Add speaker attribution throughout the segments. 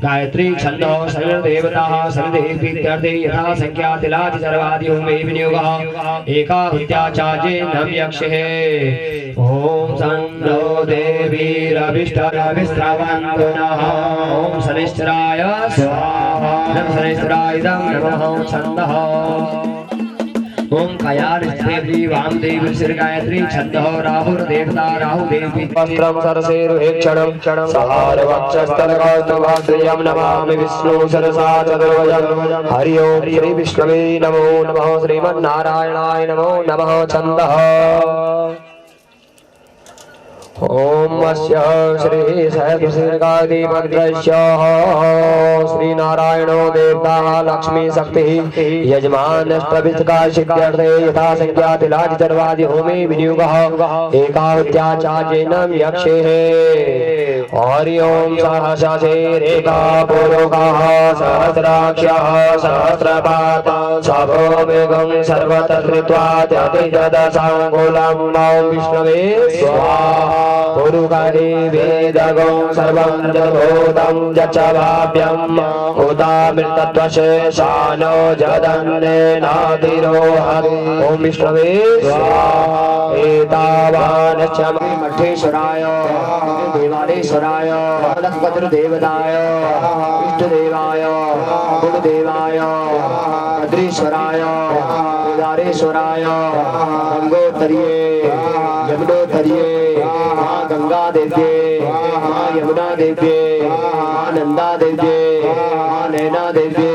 Speaker 1: गायत्री छन्दो सर्वदेवताः सर्वदेवीत्यर्थे यथा संख्या तिलादि सर्वादि होमे विनियोगः एकाहुत्या चाजेनं यक्षः ॐ सन्नो देवीरभिष्टरभिस्रवन्तु नः ॐ शनिश्चराय स्वाहा नमः शनिश्चराय नमः छन्दः ओम कायादेवी वामदेवी श्री गायत्री छन्दः राहुर्देवता राहुदेवी मंत्रं सरसेरुहेक्षणं सहार वक्षस्थलकास्तभाद्रियं नमामि विष्णु सरसा चतुर्भुजं हरि ओम श्री विष्णवे नमो नमः श्रीमन्नारायणाय नमो नमः छन्दः ओम अस्य श्री सहस्रशीर्षाधिपद्रस्य श्री नारायणो देवता लक्ष्मी शक्ति यजमानस्तभिष्टका सिद्ध्यर्थे यथा संख्या तिलादि सर्वादि होमे विनियोगः एकाहुत्या चाजेनं यक्षेः हरि ओम सहस्रशीरेका पुरुषः सहस्राक्षः सहस्रपाता सभोमेघं सर्वतः कृत्वा त्यतिदशाङ्गुलं ॐ विष्णवे स्वाहा पुरुषादि वेदगं सर्वं जगद्भूतं यच्चवाप्यं उदामृतत्वशेषानो जदन्नेनातिरोहति ॐ विष्णवे स्वाहा एतावानश्च मठेश्वराय देवालेश्वराय लक्ष्मणदेवताय इष्टदेवाय गुरुदेवाय भद्रेश्वराय केदारेश्वराय गंगोत्तरीये यमुनोत्तरीये मां गंगा देव्ये मां यमुना देव्ये मां नंदा देव्ये मां नैना देव्ये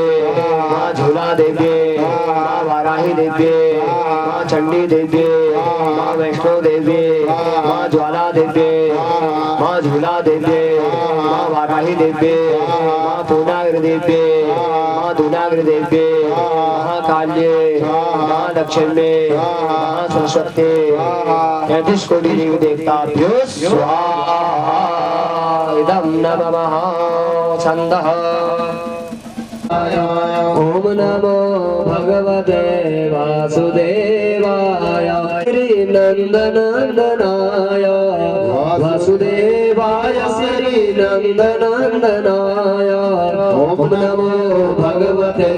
Speaker 1: मां झूला देव्ये मां वाराही देव्ये मां चंडी देव्ये मां वैष्णो देव्ये मां ज्वाला देव्ये मां झूला देव्ये मां वाराही देव्ये मां पूर्णागिरि देव्ये मां दूनागिरि देव्ये महाकाल्ये मां लक्ष्मी मां सरस्वती 33 कोटि देवी देवताभ्यो स्वाहा इदं नमः छन्दः ओम नमो भगवते वासुदेवाय श्रीनन्दनन्दनाय वासुदेवाय श्रीनन्दनन्दनाय ओम नमो भगवते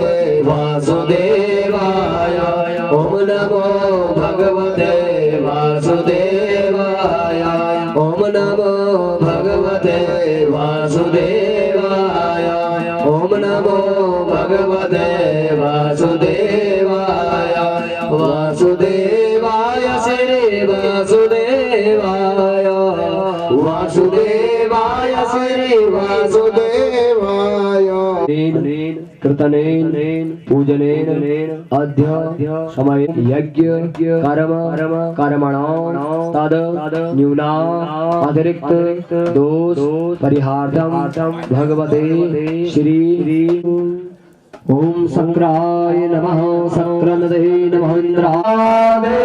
Speaker 1: वासुदेवाय ओम नमो भगवते वासुदेवाय ओम नमो भगवते वासुदेवाय ओम नमो भगवते वासुदेवाय वासुदेवाय श्री वासुदेवाय वासुदेवाय श्री वासुदेवाय कृतनेन पूजनेन अद्य समय यज्ञ कर्म कर्मणां तद न्यूना अतिरिक्त दोष परिहार्थं भगवते श्री ओम शंकराय नमः शंकरनदे नमः इंद्रादे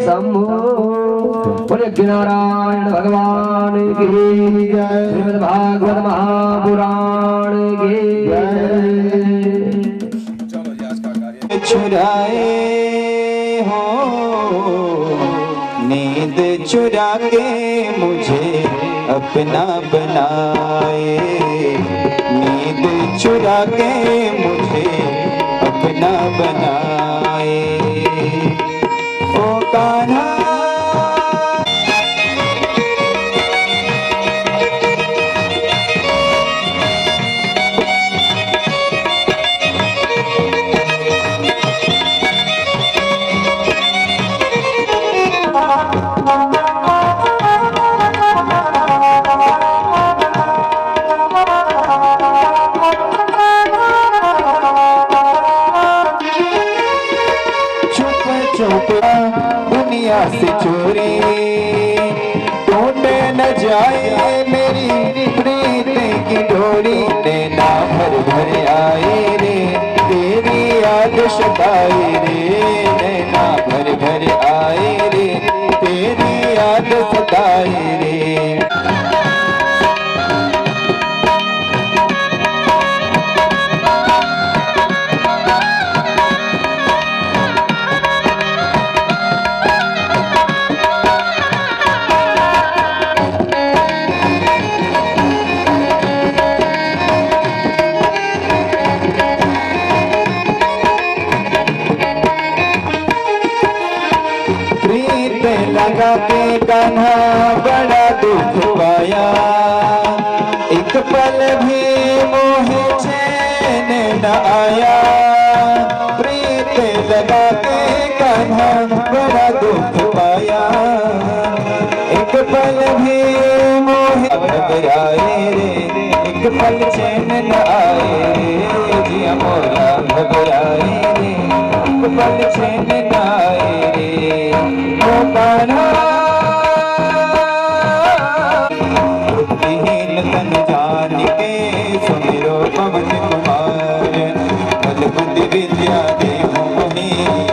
Speaker 1: शंभो नारायण भगवान की जय श्रीमद् भागवत महापुराण की जय
Speaker 2: चुराए हो नींद चुरा के मुझे अपना बनाए नींद चुरा के मुझे अपना बनाए ओ कान्हा कान्हा बड़ा दुख पाया, एक पल भी मोहे चैन न आया, प्रीत लगा के कान्हा बड़ा दुख पाया, एक पल भी मोहे घबराए रे, एक पल चैन न आए रे, जिया मोरा घबराए रे, एक पल चैन न आए रे, ओ कान्हा बुद्धिहीन तन जान के सुमिरो पवन कुमार, बल बुद्धि विद्या देहु मोहि,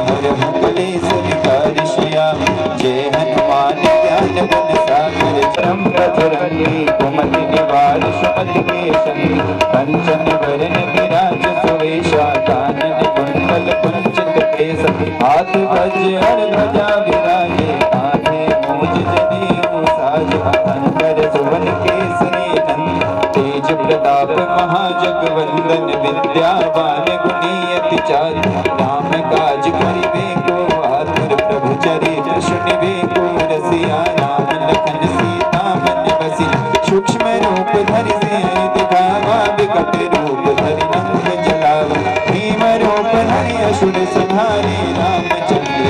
Speaker 2: हरहु कलेश विकार श्याम, जय हनुमान ज्ञान गुण सागर, परम प्रचुरंगी कुमति निवार सुमति के संग, कंचन वरण विराज सुवेशा, कानन कुंडल कुंचित केस, हाथ वज्र ध्वजा विराजे, कांधे मूज जनेऊ साज, अंबर सुवन केसरी नंदन, तेज प्रताप महाजगवंदन, विद्यावान गुणीयति चातुर, राम काज करिबे को आतुर, प्रभु चरित्र सुनिबे को रसिया, राम लखन सीता मन बसी, सूक्ष्म रूप धरि सिंह दिखावा, विकट रूप धरि नंद जलावा, भीम रूप धरि असुर संहारे, रामचंद्र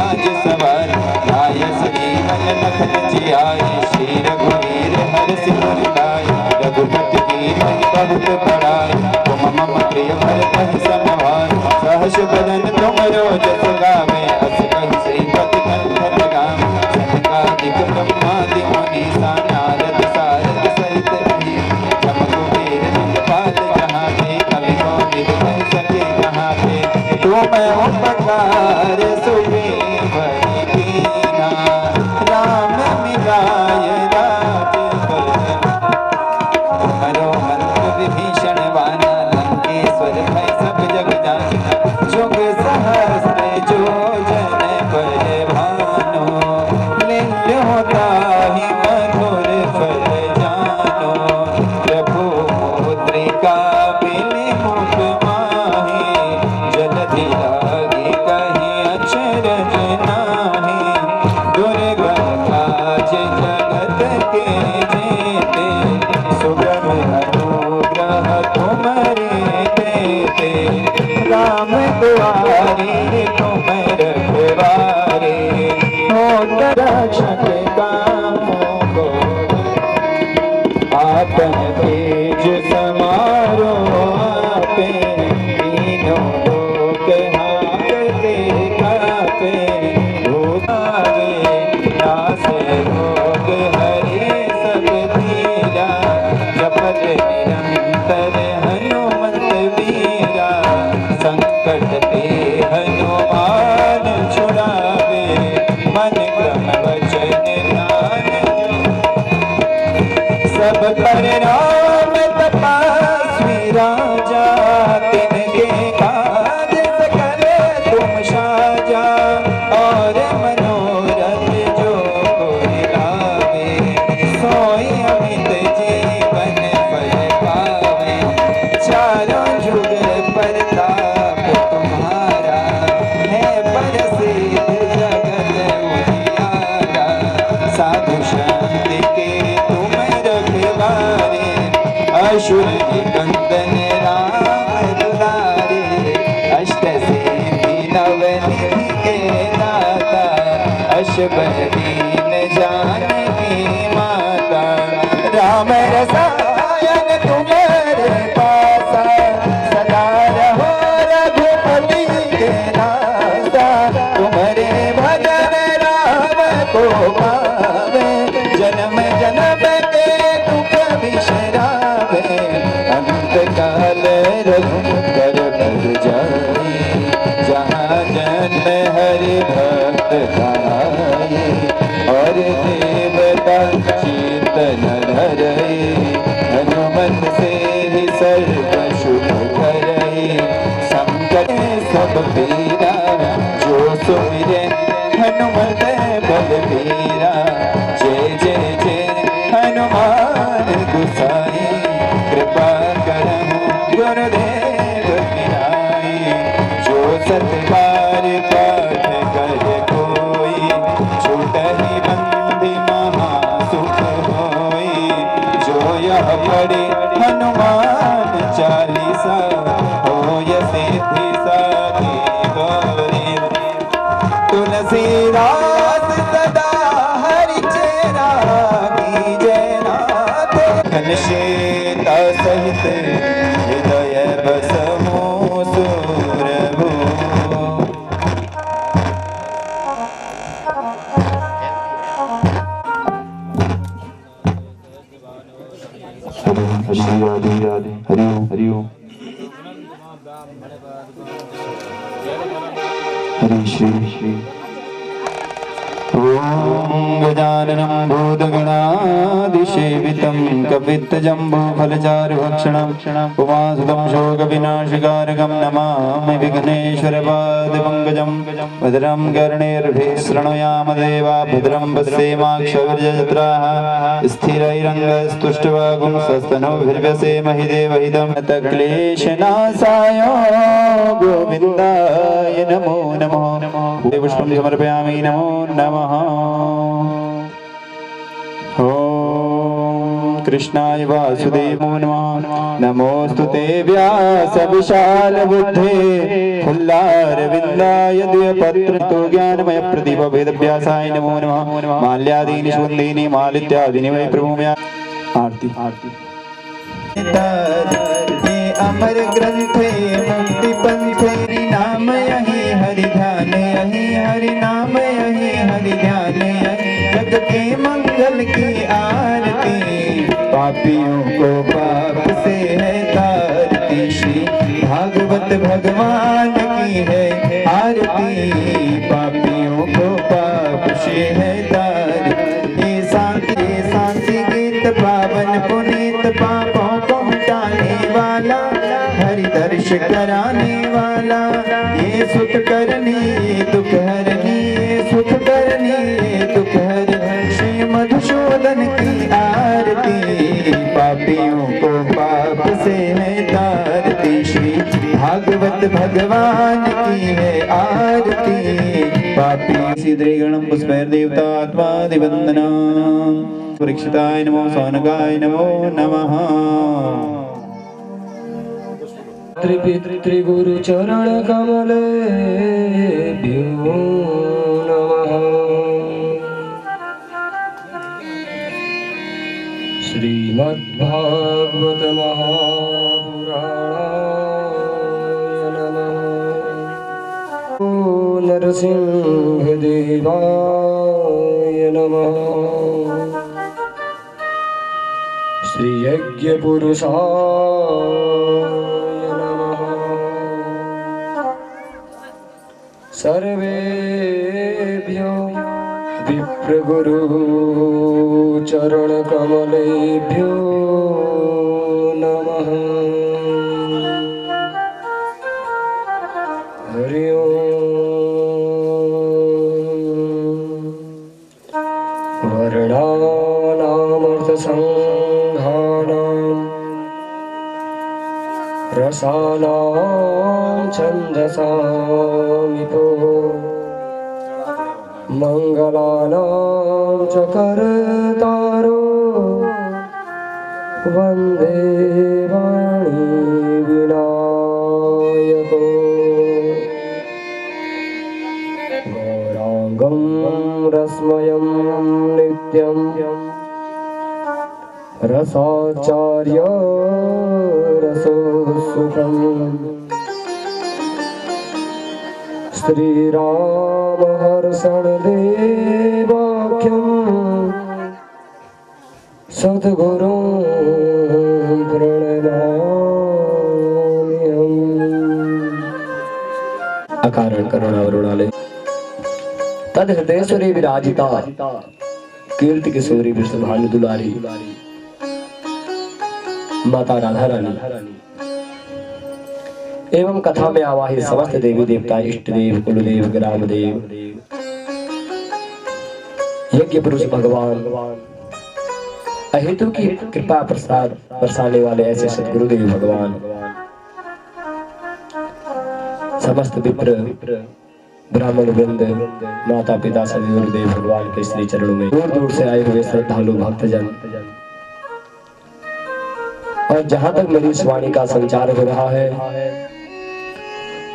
Speaker 2: आज सवार, लाय सजीवन लखन जियाए, श्री रघुवीर हर्षि उर लाए, रघुपति कीन्हि बहुत बड़ाई, तुम मम प्रिय भरत समार, सहस बदन तुमरो जस गावे, अस कहि श्रीपति कंठ लगावे, सनकादिक ब्रह्मादि मुनीसा, नारद सारद सहित रही, जम कुबेर दिखपाल जहाँ थे, कवि कोविद कह सके कहाँ थे, तुम उपकार सुग्रीव कीन्हा, राम मिलाय राजपद, तुम्हरो मंत्र विभीषण वाना, लंकेश्वर भय सब जग जाना, जुग सहस्त्र जो जन पर भानो, लियो ताहि मधुर फल जानो, प्रभु मुद्रिका बिनु मुख माहि, जलधि लागी कहीं अचरज नाही, दुर्गम काज जगत के जेते, सुगम अनुग्रह तुम्हारे देते, राम दुआरे तुम रखवारे, होत रक्षक कामों को, आपन तेज समारो आपे, तीनों लोक हांकते कापे, भूत आवे नासे रोग हरे सब पीरा, जपत निरंतर हनुमत वीरा, संकट ते हनुमान छुड़ावे, मन क्रम वचन ध्यान सब पर राम तपस्वी राजा, तिनके काज सकल तुम साजा, और मनोरथ जो कोई लावे, सोई अमित जीवन फल पावे, चारों जुग प्रताप तुम्हारा, है प्रसिद्ध जगत उजियारा, साधु संत के तुम रखवारे, असुर निकंदन राम दुलारे, अष्ट सिद्धि नवनिधि के दाता, अष्टभर दीन जानकी माता, राम रसायन तुम्हारे पासा, सदा रहो रघुपति के नासा, तुम्हारे भजन राम को पावे, जन्म जन्म के दुख बिसरावे, अंत काल रघुबर पुर जाए, जहाँ जन्म हरि भक्त कहाए, और देवता चेतन धरए, हनुमत से ही सर्व शुभ करए, संकट सब पीरा, जो सुमिरे हनुमत बलबीरा, जय जय जय हनुमान गोसाई, कृपा करहु गुरुदेव की नाई, जो सत बार पाठ कर कोई, छूटहि बंधि हनुमान चालीसा होय सिद्धि साखी गौरी तुलसीदास सदा हरि चेरा कीजय नाथ घनश्वेता सहित हृदय बसमो सुरभु हरि राधे राधे हरि ओम हरि ओम हरि श्री श्री ओम गजाननं भूतगणादिसेवितं कपित्तजम्बूफलचारुभक्षणं उमासुतं शोकविनाशकारकं नमामि विघ्नेश्वरपादपङ्कजं भद्रं कर्णेर्भिः शृणुयाम देवा भद्रं पश्येमाक्षभिर्यजत्राः स्थिरैरङ्गस्तुष्टवागुंसस्तनोभिर्व्यसेमहि देवहितं तक्लेशनाशाय गोविन्दाय नमो नमः पुष्पं समर्पयामि नमो नमः ओम कृष्णाय वासुदेवाय नमः नमोस्तुते व्यास विशाल बुद्धे फुल्लारविन्दाय द्विपत्रतो ज्ञानमय प्रदीप वेदव्यासाय नमो नमः माल्यादीनि सुगन्धीनि मालित्यादीनि वै प्रभुम्या आरती आरती ये अमर ग्रंथे मुक्ति पंथे नाम यही हरि ध्यान यही हरि नाम यही हरि ध्यान यही जग के मंगल की आरती पापियों को पाप से है तारती श्री भागवत भगवान की है आरती पापियों को पाप से है तारती ये शांति गीत पावन पुनीत पापों को मिटाने वाला हरि दर्श कराने वाला ये सुख करनी ये दुख हरनी ये सुख करनी ये दुख हरनी श्री मधुसूदन की आरती पापियों को पाप से है तारती श्री भागवत भगवान की है आरती पापी सिद्धिगणं पुष्पैर्देवता आत्मा दिवंदना परीक्षिताय नमो सौनकाय नमो नमः
Speaker 1: त्रिपितृगुरु चरण कमलेभ्यो नमः श्रीमद्भागवत महापुराणाय नमः ओ नरसिंहदेवाय नमः श्री यज्ञ पुरुषाय नमः सर्वेभ्यो विप्रगुरु चरण कमलेभ्यो नमः हरि ओम वर्णानामर्थसंघानां रसानां छन्दसामिपो मंगलानां च करतारो वन्दे वाणी विनायको गौरांगं रस्मयं नित्यं रसाचार्य रसोत्सुकम् श्रीराम हर्षण देवाख्यं सद्गुरु प्रणमाम्यहम्। अकारण करुणावरुणालय तद हृदय सुरे विराजिता कीर्ति किशोरी विश्वभानु दुलारी माता राधा रानी एवं कथा में आवाहित समस्त देवी देवता इष्ट देव कुलदेव ग्राम देव यज्ञ पुरुष भगवान अहेतु की कृपा प्रसाद बरसाने वाले ऐसे सद्गुरुदेव भगवान समस्त विप्र ब्राह्मण वृंद माता पिता सभी गुरुदेव भगवान के श्री चरणों में दूर दूर से आए हुए श्रद्धालु भक्तजन और जहां तक मेरी इस वाणी का संचार हो रहा है,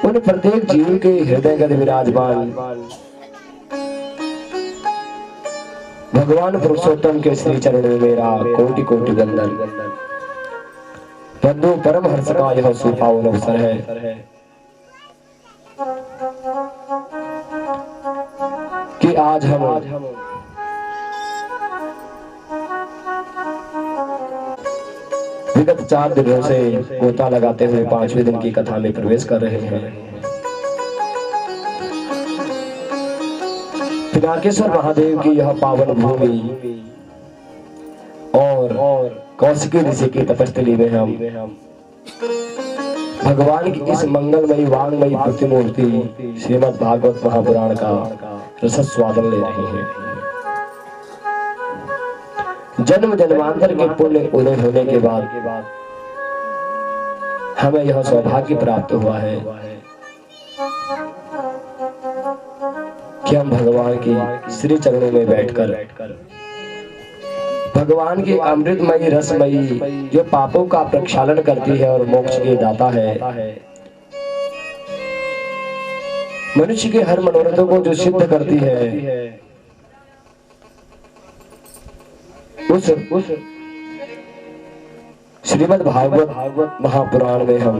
Speaker 1: उन प्रत्येक जीव के हृदय गद विराजमान भगवान पुरुषोत्तम के श्री चरणों में मेरा कोटि कोटि वंदन। बंधु परम हर्ष का यह सुपावन अवसर है कि आज हम विगत 4 दिनों से गोता लगाते हुए 5वें दिन की कथा में प्रवेश कर रहे हैं। पिनाकेश्वर महादेव की यह पावन भूमि और कौशिकी ऋषि की तपस्थली में हम भगवान की इस मंगलमयी वांगमयी प्रतिमूर्ति श्रीमद् भागवत महापुराण का रसस्वादन ले रहे हैं। जन्म जन्मांतर के पुण्य उदय होने के बाद हमें यह सौभाग्य प्राप्त हुआ है कि हम भगवान की श्री चरणों में बैठकर भगवान की अमृतमयी रसमयी जो पापों का प्रक्षालन करती है और मोक्ष के दाता है, मनुष्य के हर मनोरथों को जो सिद्ध करती है, उस श्रीमद् भागवत महापुराण में हम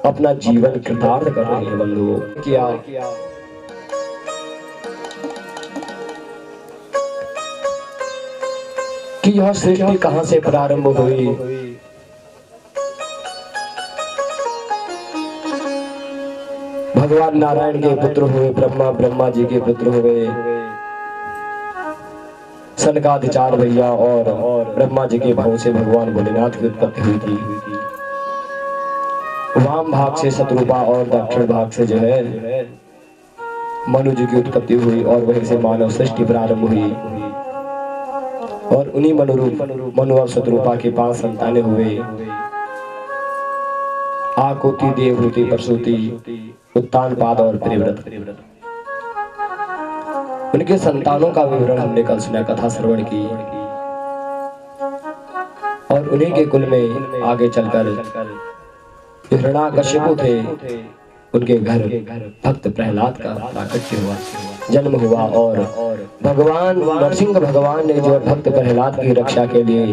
Speaker 1: अपना जीवन कृतार्थ कर रहे हैं। बंधुओं, क्या कि यह सृष्टि कहां से प्रारंभ हुई, भगवान नारायण के पुत्र हुए ब्रह्मा, ब्रह्मा जी के पुत्र हुए सनकादिचार भैया और ब्रह्मा जी के भाव से भगवान भोलेनाथ की उत्पत्ति हुई थी। वाम भाग से शत्रुपा और दक्षिण भाग से जो है मनु जी की उत्पत्ति हुई और वहीं से मानव सृष्टि प्रारंभ हुई और उन्हीं मनु और शत्रुपा के 5 संतानें हुए। आकुति, देवहूति, प्रसूति, उत्तानपाद और प्रियव्रत। उनके संतानों का विवरण हमने कल सुना, कथा श्रवण की और उन्हीं के कुल में आगे चलकर हिरण्याकश्यप थे, उनके घर भक्त प्रहलाद का प्राकट्य हुआ, जन्म हुआ और भगवान नरसिंह भगवान ने जो भक्त प्रहलाद की रक्षा के लिए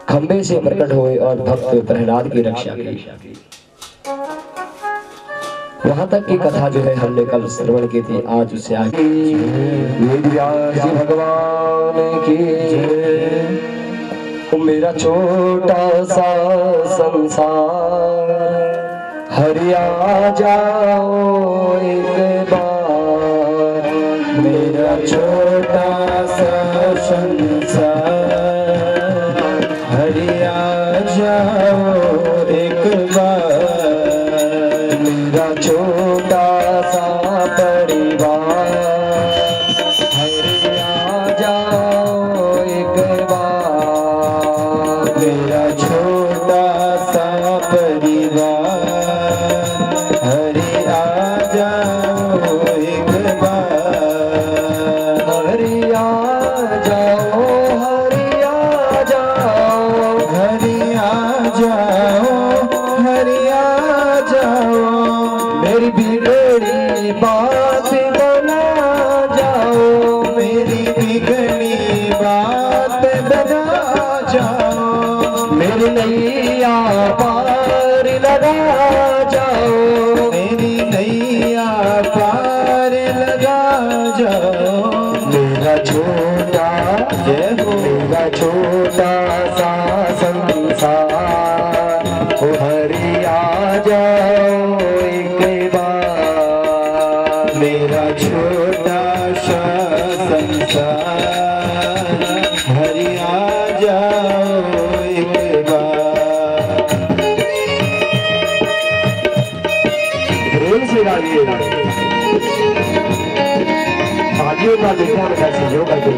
Speaker 1: खंबे से प्रकट हुए और भक्त प्रहलाद की रक्षा की। वहां तक की कथा जो है हमने कल श्रवण की थी। आज उससे आगे व्यास जी भगवान की मेरा छोटा सा संसार हरि आ जाओ एक बार, मेरा छोटा सा संसार हरि आ जाओ एक बार, मेरा छोटा सा परिवार हरि आ जाओ एक बार, मेरा छोटा सा परिवार हरि आ जाओ एक बार, हरि आ जाओ, हरि आ जाओ, हरि आ जाओ, हरि आ जाओ, मेरी बिगड़ी बात बना जाओ, मेरी बिगड़ी बात बना जाओ, मेरी नैया पार लगा जाओ, मेरी नैया पार लगा जाओ, मेरा छोटा मेरा छोटा सा संसार ओ हरि आ जाओ एक बार, मेरा छोटा सा संसार हरि आ जाओ एक बार। प्रेम से गाइए, आदियों का देखना में कैसे योग करके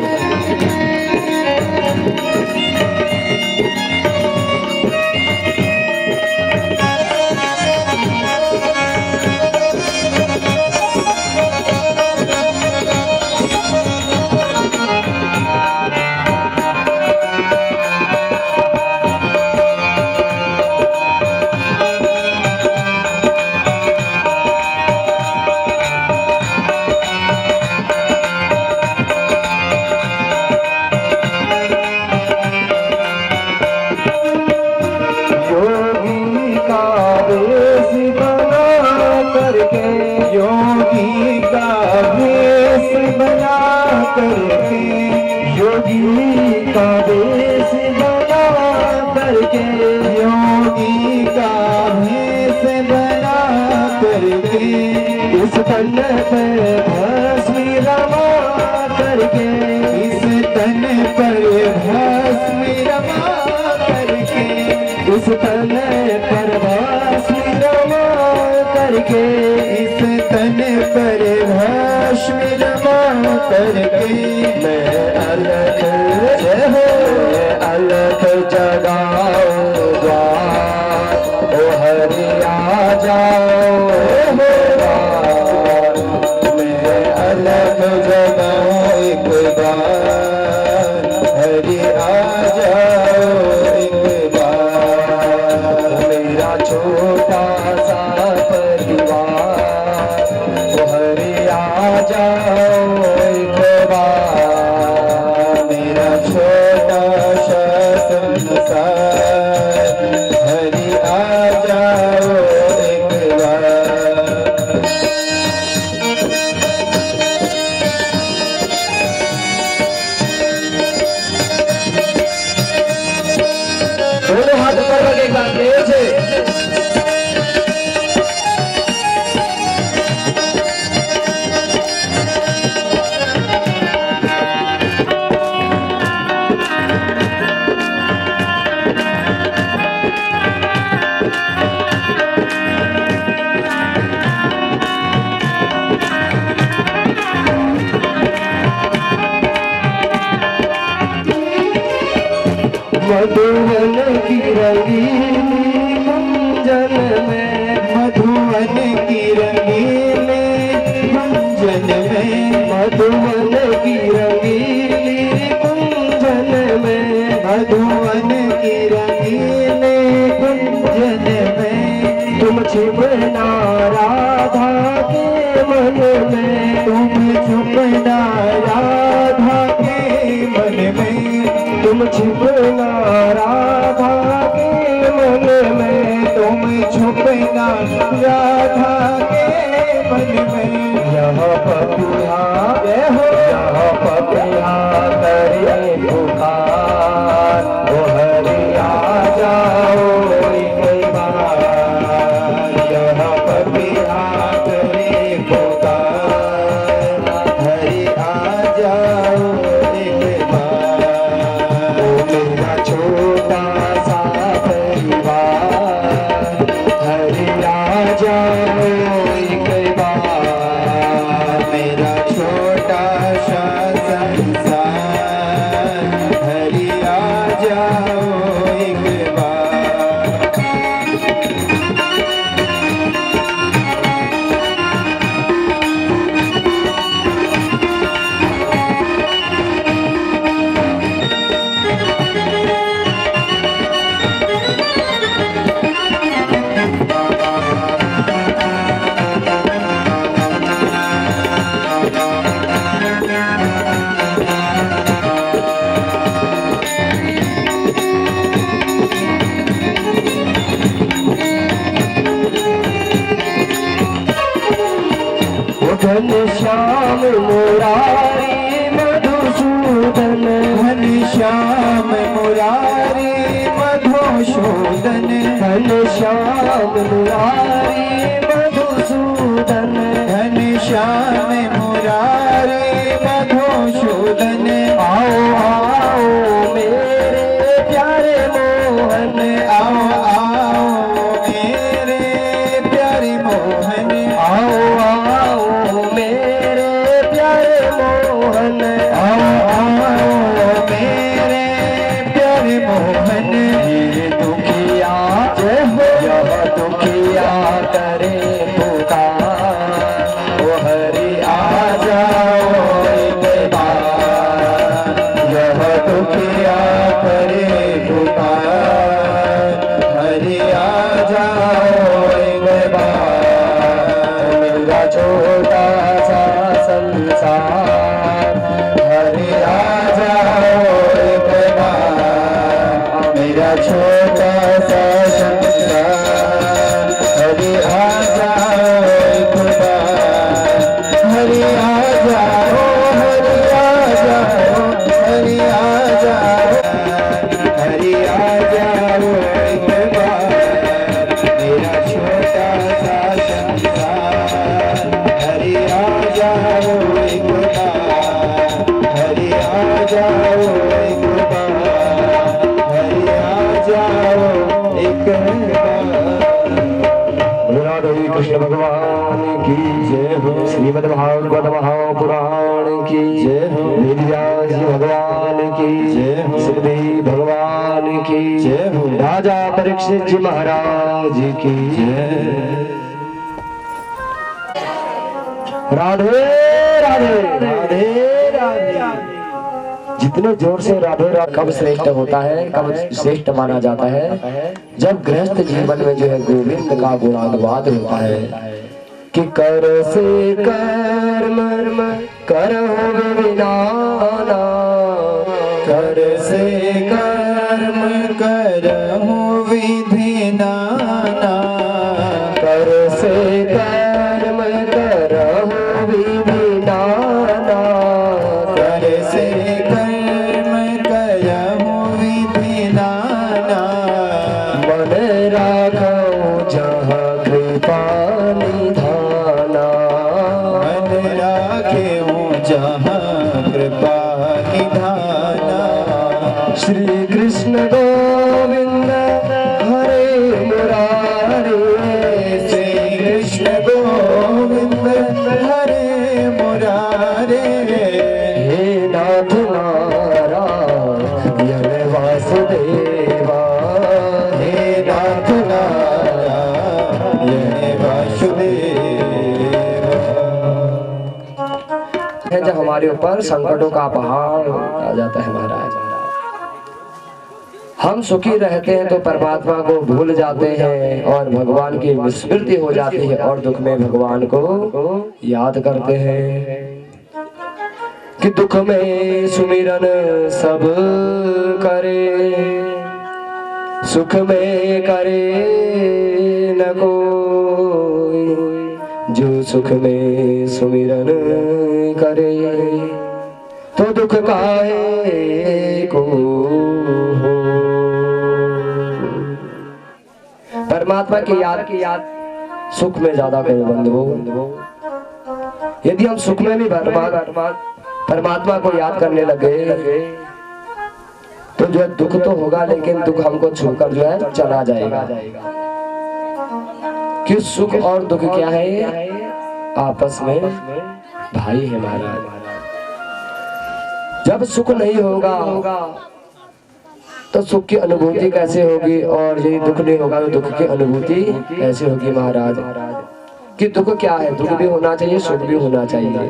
Speaker 2: करके,
Speaker 1: योगी का वेश बना करके,
Speaker 2: योगी का भेष बना करके,
Speaker 1: इस तन पर भस्म रमा करके,
Speaker 2: इस तन पर भस्म रमा करके,
Speaker 1: इस तन पर भस्म रमा करके,
Speaker 2: इस तन पर भस्म रमा करके,
Speaker 1: मैं अलख जय हो, मैं अलख जगाऊंगा, ओ हरि आ जाओ द्वार। मैं अलख जगाऊं एक बार, हरि आ जाओ एक बार। मेरा छोटा सा परिवार, ओ हरि आ जाओ एक बार।
Speaker 2: मेरा छोटा सा संसार, हरि आ जाओ एक बार।
Speaker 1: दोनों हाथ ऊपर करके एक बार तेज से मधुवन की रंगीली मंजन में,
Speaker 2: मधुवन की रंगीले मंजन में,
Speaker 1: मधुवन की रंगीली कुंजन में,
Speaker 2: मधुवन की रंगीले कुंजन में,
Speaker 1: तुम छिपना राधा के मन में,
Speaker 2: तुम छुपना राधा के मन में,
Speaker 1: तुम छिपना राधा के मन में,
Speaker 2: तुम छुपना राधा के मन में।
Speaker 1: यहाँ पपिया हो, यहाँ पपिया करे पुकार, ओ हरि आ जाओ एक बार। यहाँ पपिया
Speaker 2: करे पुकार, हरि आ जाओ एक बार।
Speaker 1: ओ मेरा छोटा सा परिवार, हरि आ जाओ एक बार।
Speaker 2: मेरा छोटा सा संसार, हरि आ जाओ एक बार।
Speaker 1: घन श्याम मुरारी मधुसूदन,
Speaker 2: घन श्याम मुरारी मधुसूदन,
Speaker 1: घन श्याम मुरारी मधुसूदन,
Speaker 2: घन श्याम मुरारी मधुसूदन।
Speaker 1: आओ आओ मेरे प्यारे मोहन,
Speaker 2: आओ आओ मेरे प्यारे मोहन,
Speaker 1: आओ आओ मेरे प्यारे मोहन,
Speaker 2: आओ आओ मेरे प्यारे मोहन।
Speaker 1: ये दुखिया जय हो, यह दुखिया करे पुकार, ओ हरि आ जाओ एक बार। यह दुखिया करे पुकार,
Speaker 2: हरि आ जाओ एक बार।
Speaker 1: मेरा छोटा सा संसार,
Speaker 2: हरि आ जाओ एक बार। मेरा छोटा सा संसार, हरि आ जाओ एक बार। हरि आ जाओ, हरि आ
Speaker 1: कृष्ण भगवान की जय हो। श्रीमद् भागवत महापुराण की जय हो। वेद व्यास जी भगवान की जय हो। श्रीदेव भगवान की जय हो। राजा परीक्षित जी महाराज की जय। राधे राधे राधे राधे। जितने जोर से राधे राधे कब श्रेष्ठ होता है, कब श्रेष्ठ माना जाता है, जब गृहस्थ जीवन में जो है गोविंद का गुणानुवाद होता है कि कर से कर्म करहु विनाना,
Speaker 2: कर से कर्म करहु विधि नाना,
Speaker 1: कर से कर्म करहु विधि नाना,
Speaker 2: कर से कर्म करहु विधि नाना,
Speaker 1: मन राखौ जहाँ कृपा निधाना,
Speaker 2: मन राखेहु जहाँ कृपा निधाना।
Speaker 1: श्री कृष्ण गोविंद हरे मुरारी,
Speaker 2: श्री कृष्ण गोविंद हरे मुरारे,
Speaker 1: हे नाथ नारायण वासुदेवा,
Speaker 2: हे नाथ नारायण वासुदेवा।
Speaker 1: है जब हमारे ऊपर संकटों का पहाड़ आ जाता है महाराज, हम सुखी रहते हैं तो परमात्मा को भूल जाते हैं और भगवान की विस्मृति हो जाती है, और दुख में भगवान को याद करते हैं कि दुख में सुमिरन सब करे, सुख में करे न कोई, जो सुख में सुमिरन करे तो दुख काहे को हो। परमात्मा की याद सुख में ज्यादा करो बंधुओं। यदि हम सुख में भी परमात्मा को याद करने लगे तो जो है दुख तो होगा, लेकिन दुख हमको छूकर जो है चला जाएगा। कि सुख और दुख क्या है, आपस में भाई है महाराज। जब सुख नहीं होगा तो सुख की अनुभूति कैसे होगी, और यदि दुख नहीं होगा तो दुख की अनुभूति कैसे होगी महाराज। कि दुख क्या है, दुख भी होना चाहिए, सुख भी होना चाहिए।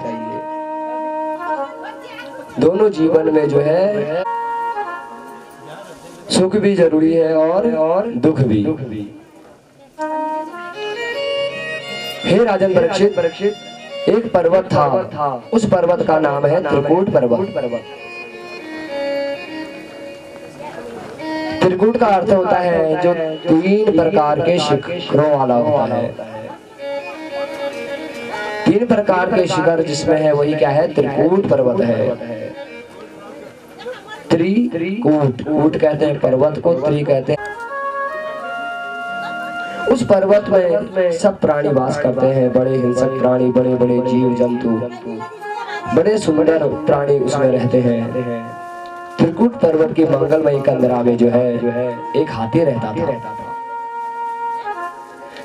Speaker 1: दोनों जीवन में जो है सुख भी जरूरी है और दुख भी। हे राजन परीक्षित, एक पर्वत था, उस पर्वत का नाम है त्रिकूट पर्वत। त्रिकूट का अर्थ होता है जो 3 प्रकार के शिखरों वाला होता है। 3 प्रकार के शिखर जिसमें है वही क्या है, त्रिकूट पर्वत है। त्रिकूट, कूट कहते हैं पर्वत को, त्रि कहते हैं। उस पर्वत में सब प्राणी वास करते हैं, बड़े हिंसक प्राणी, बड़े बड़े जीव जंतु, बड़े सुंदर प्राणी उसमें रहते हैं। त्रिकूट पर्वत की मंगलमयी कंदरा में जो है एक हाथी रहता था,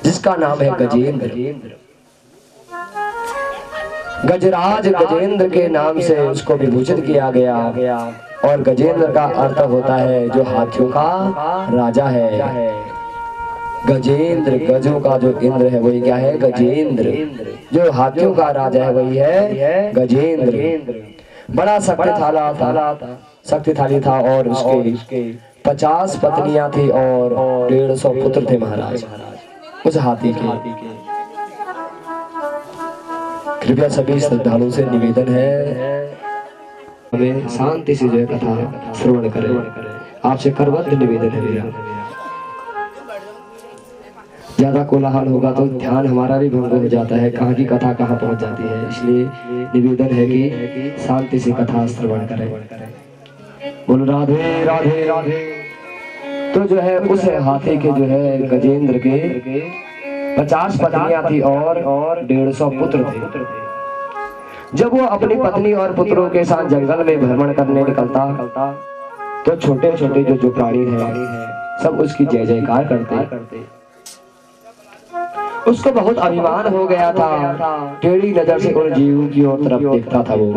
Speaker 1: जिसका नाम है गजेंद्र। गजराज गजेंद्र के नाम से उसको विभूषित किया गया, और गजेंद्र का अर्थ होता है जो हाथियों का राजा है। गजेंद्र, गजों का जो इंद्र है वही क्या है, गजेंद्र। जो हाथियों का राजा है वही है गजेंद्र। बड़ा शक्तिशाली था और उसके 50 पत्नियां थी और 150 पुत्र थे महाराज उस हाथी के। कृपया सभी श्रद्धालुओं से निवेदन है हमें शांति से जो है कथा श्रवण करें। आपसे करबद्ध निवेदन है मेरा। ज्यादा कोलाहल होगा तो ध्यान हमारा भी भंग हो जाता है, कहाँ की कथा कहाँ पहुंच जाती है। इसलिए निवेदन है कि शांति से कथा श्रवण करें। बोल राधे राधे राधे। तो जो है उस हाथी के जो है गजेंद्र के 50 पत्नियां थी और 150 पुत्र थे। जब वो अपनी पत्नी और पुत्रों के साथ जंगल में भ्रमण करने निकलता तो छोटे छोटे जो प्राणी हैं सब उसकी जय जयकार करते। उसको बहुत अभिमान हो गया था। टेढ़ी नजर से उन जीवों की ओर तरफ देखता था वो,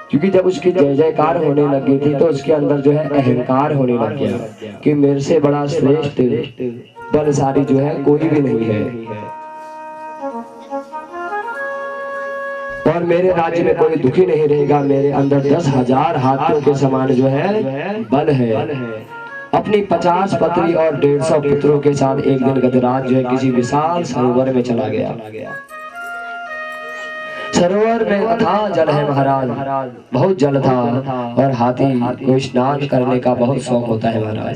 Speaker 1: क्योंकि जब उसकी जय जयकार होने लगी थी तो उसके अंदर जो है अहंकार होने लग गया कि मेरे से बड़ा श्रेष्ठ बलशाली जो है कोई भी नहीं है, और मेरे राज्य में कोई दुखी नहीं रहेगा। मेरे अंदर 10,000 हाथियों के समान जो है बल है। अपनी 50 पत्नी और 150 पुत्रों के साथ एक दिन गजराज जो है किसी विशाल सरोवर में चला गया। सरोवर में अथाह जल है महाराज, बहुत जल था, और हाथी को स्नान करने का बहुत शौक होता है महाराज।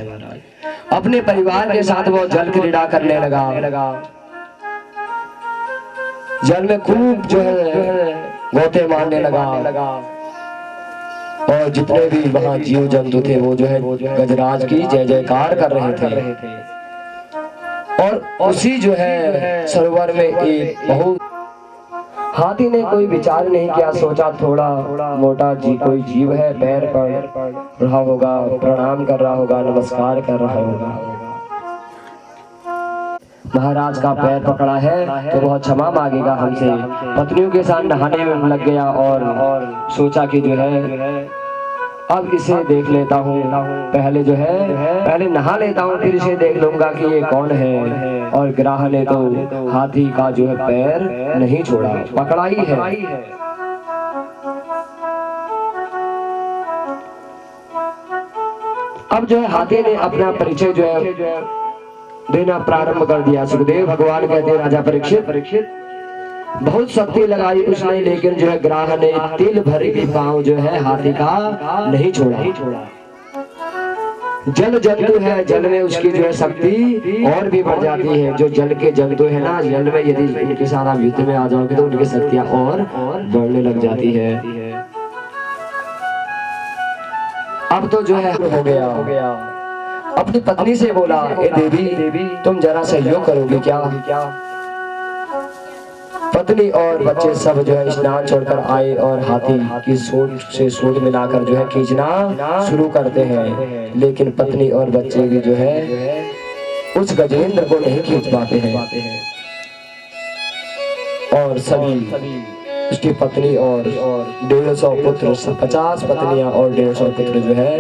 Speaker 1: अपने परिवार के साथ वो जल क्रीड़ा करने लगा। जल में खूब जो है गोते मारने लगा, और जितने भी वहां जीव जंतु थे वो जो है गजराज की जय जयकार कर रहे थे। और उसी जो है सरोवर में एक बहुत हाथी ने कोई विचार नहीं किया, सोचा थोड़ा मोटा जी कोई जीव है, पैर पड़ रहा होगा, प्रणाम कर रहा होगा, नमस्कार कर रहा होगा। महाराज का पैर पकड़ा है तो वह क्षमा मांगेगा हमसे। पत्नियों के साथ नहाने में लग गया और सोचा कि जो है अब इसे देख लेता हूँ, पहले जो है पहले नहा लेता हूँ, फिर इसे देख लूंगा कि ये कौन है। और ग्राह ने तो हाथी का जो है पैर नहीं छोड़ा, पकड़ा ही है। अब जो है हाथी ने अपना परिचय जो है देना प्रारंभ कर दिया। सुखदेव भगवान कहते हैं राजा परीक्षित बहुत शक्ति लगाई उसने, लेकिन जो है ग्राह ने तिल भर भी पांव जो है हाथी का नहीं छोड़ा। जल जंतु है, जल में उसकी जो है शक्ति और भी बढ़ जाती है। जो जल के जंतु है ना, जल में यदि इनके साथ आप युद्ध में आ जाओगे तो उनकी शक्तियां और बढ़ने लग जाती है। अब तो जो है हो गया। अपनी पत्नी से बोला, ए देवी तुम जरा सहयोग करोगे क्या? पत्नी और बच्चे सब जो है स्नान छोड़कर आए और हाथी की सूंड से सूंड मिलाकर जो है खींचना शुरू करते हैं, लेकिन पत्नी और बच्चे भी जो है उस गजेंद्र को नहीं खींच पाते हैं। और सभी उसकी पत्नी और 150 पुत्र, 50 पत्नियां और 150 पुत्र जो है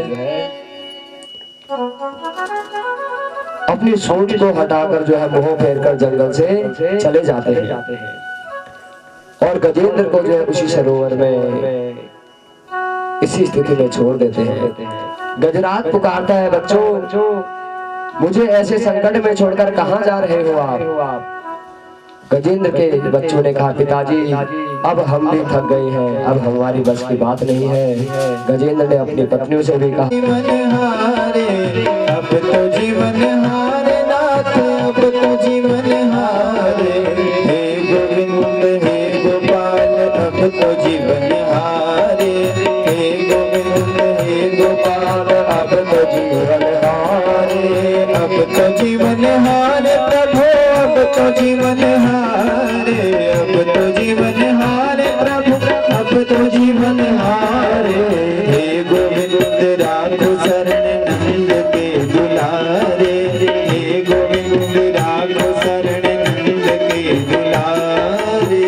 Speaker 1: अपनी सूंड को हटाकर जो है मुंह फेरकर जंगल से चले जाते हैं, और गजेंद्र को जो है उसी सरोवर में इसी स्थिति में छोड़ देते हैं। गजराज पुकारता है, बच्चों मुझे ऐसे संकट में छोड़कर कहां जा रहे हो आप? गजेंद्र के बच्चों ने कहा, पिताजी अब हम भी थक गए हैं, अब हमारी बस की बात नहीं है। गजेंद्र ने अपनी पत्नियों से भी कहा,
Speaker 2: जीवन हारे अब तो जीवन हारे नाथ, अब तो जीवन हारे, हे गोविंद हे गोपाल अब तो जीवन हारे, हे गोविंद हे गोपाल अब तो जीवन हारे, अब तो जीवन हारे प्रभु, अब तो जीवन हारे, अब तो जीवन हारे प्रभु, अब तो जीवन हारे, हे गोविंद राखो शरण नंद के दुलारे, हे गोविंद राखो शरण नंद के दुलारे।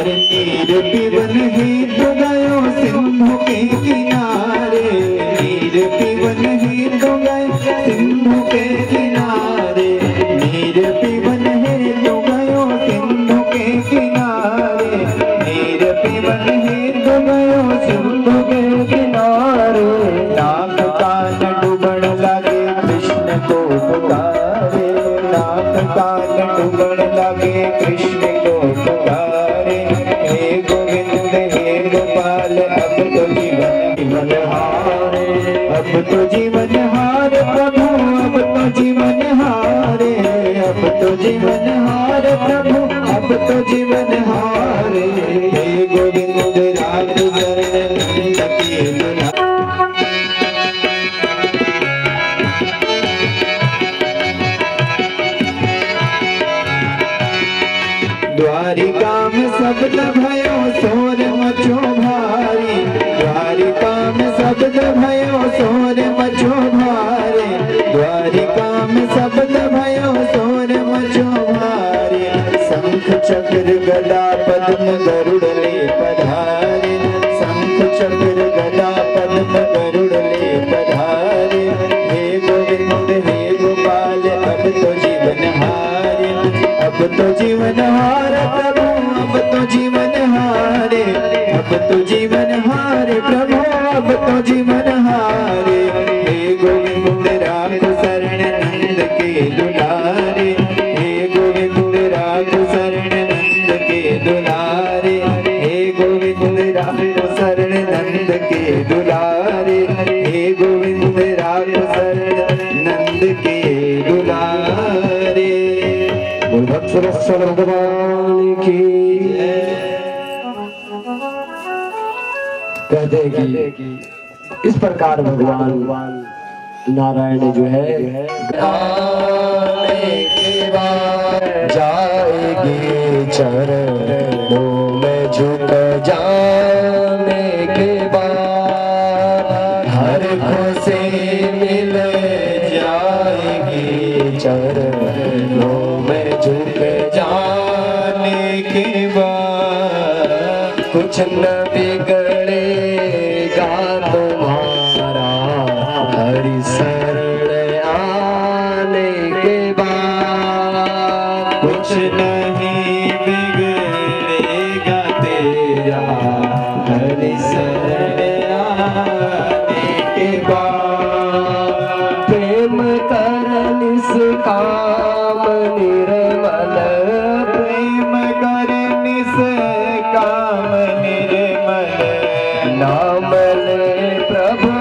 Speaker 2: नीर पिबन ही तो गयो सिंधु के किनारे, नीर पिबन ही तो गयो सिंधु के किनारे, नीर पिबन ही तो गयो सिंधु के किनारे, नीर पिबन ही तो गयो सिंधु के किनारे। नाक कान डूबण लगे कृष्ण को पुकारे, नाक कान डूबण लगे कृष्ण को पुकारे, हे गोविंद हे गोपाल अब तो जीवन हारे, अब तो जीवन हारे प्रभु, अब तो जीवन हारे, अब तो जीवन हारे प्रभु, अब तो जीवन हारे, हे गोविंद राख शरण नंद के दुलारे। शब्द भयो शोर मचो भारी, द्वारिका में शब्द भयो शोर मचो भारी, द्वारिका में शब्द भयो शोर मचो भारी। शंख चक्र गदा पद्म गरुड़ ले पधारे, शंख चक्र गदा पद्म गरुड़ ले पधारे। हे गोविंद हे गोपाल अब तो जीवन हारे, अब तो जीवन हारे प्रभु, अब तो जीवन हारे, अब तो जीवन हारे प्रभु, अब तो जीवन हारे। हे गोविंद राख शरण नंद के दुलारे, हे गोविंद राख शरण नंद के दुलारे, हे गोविंद राख शरण नंद के दुलारे, हे गोविंद राख शरण नंद के दुलारे। बोल भक्तवत्सल भगवान की।
Speaker 1: कहते हैं कि इस प्रकार भगवान नारायण जो है आने के बाद जाएगी चरणों में झुक जाने के बाद, हर खुशी मिल जाएगी चरणों में झुक जाने के बाद। कुछ न बिगड़ेगा तुम्हारा हरि शरण आने के बाद,
Speaker 2: कुछ नहीं बिगड़ेगा तेरा हरि शरण आने के बाद।
Speaker 1: प्रेम कर निष्काम निर्मल,
Speaker 2: प्रेम कर निष्काम निर्मल,
Speaker 1: नाम ले प्रभु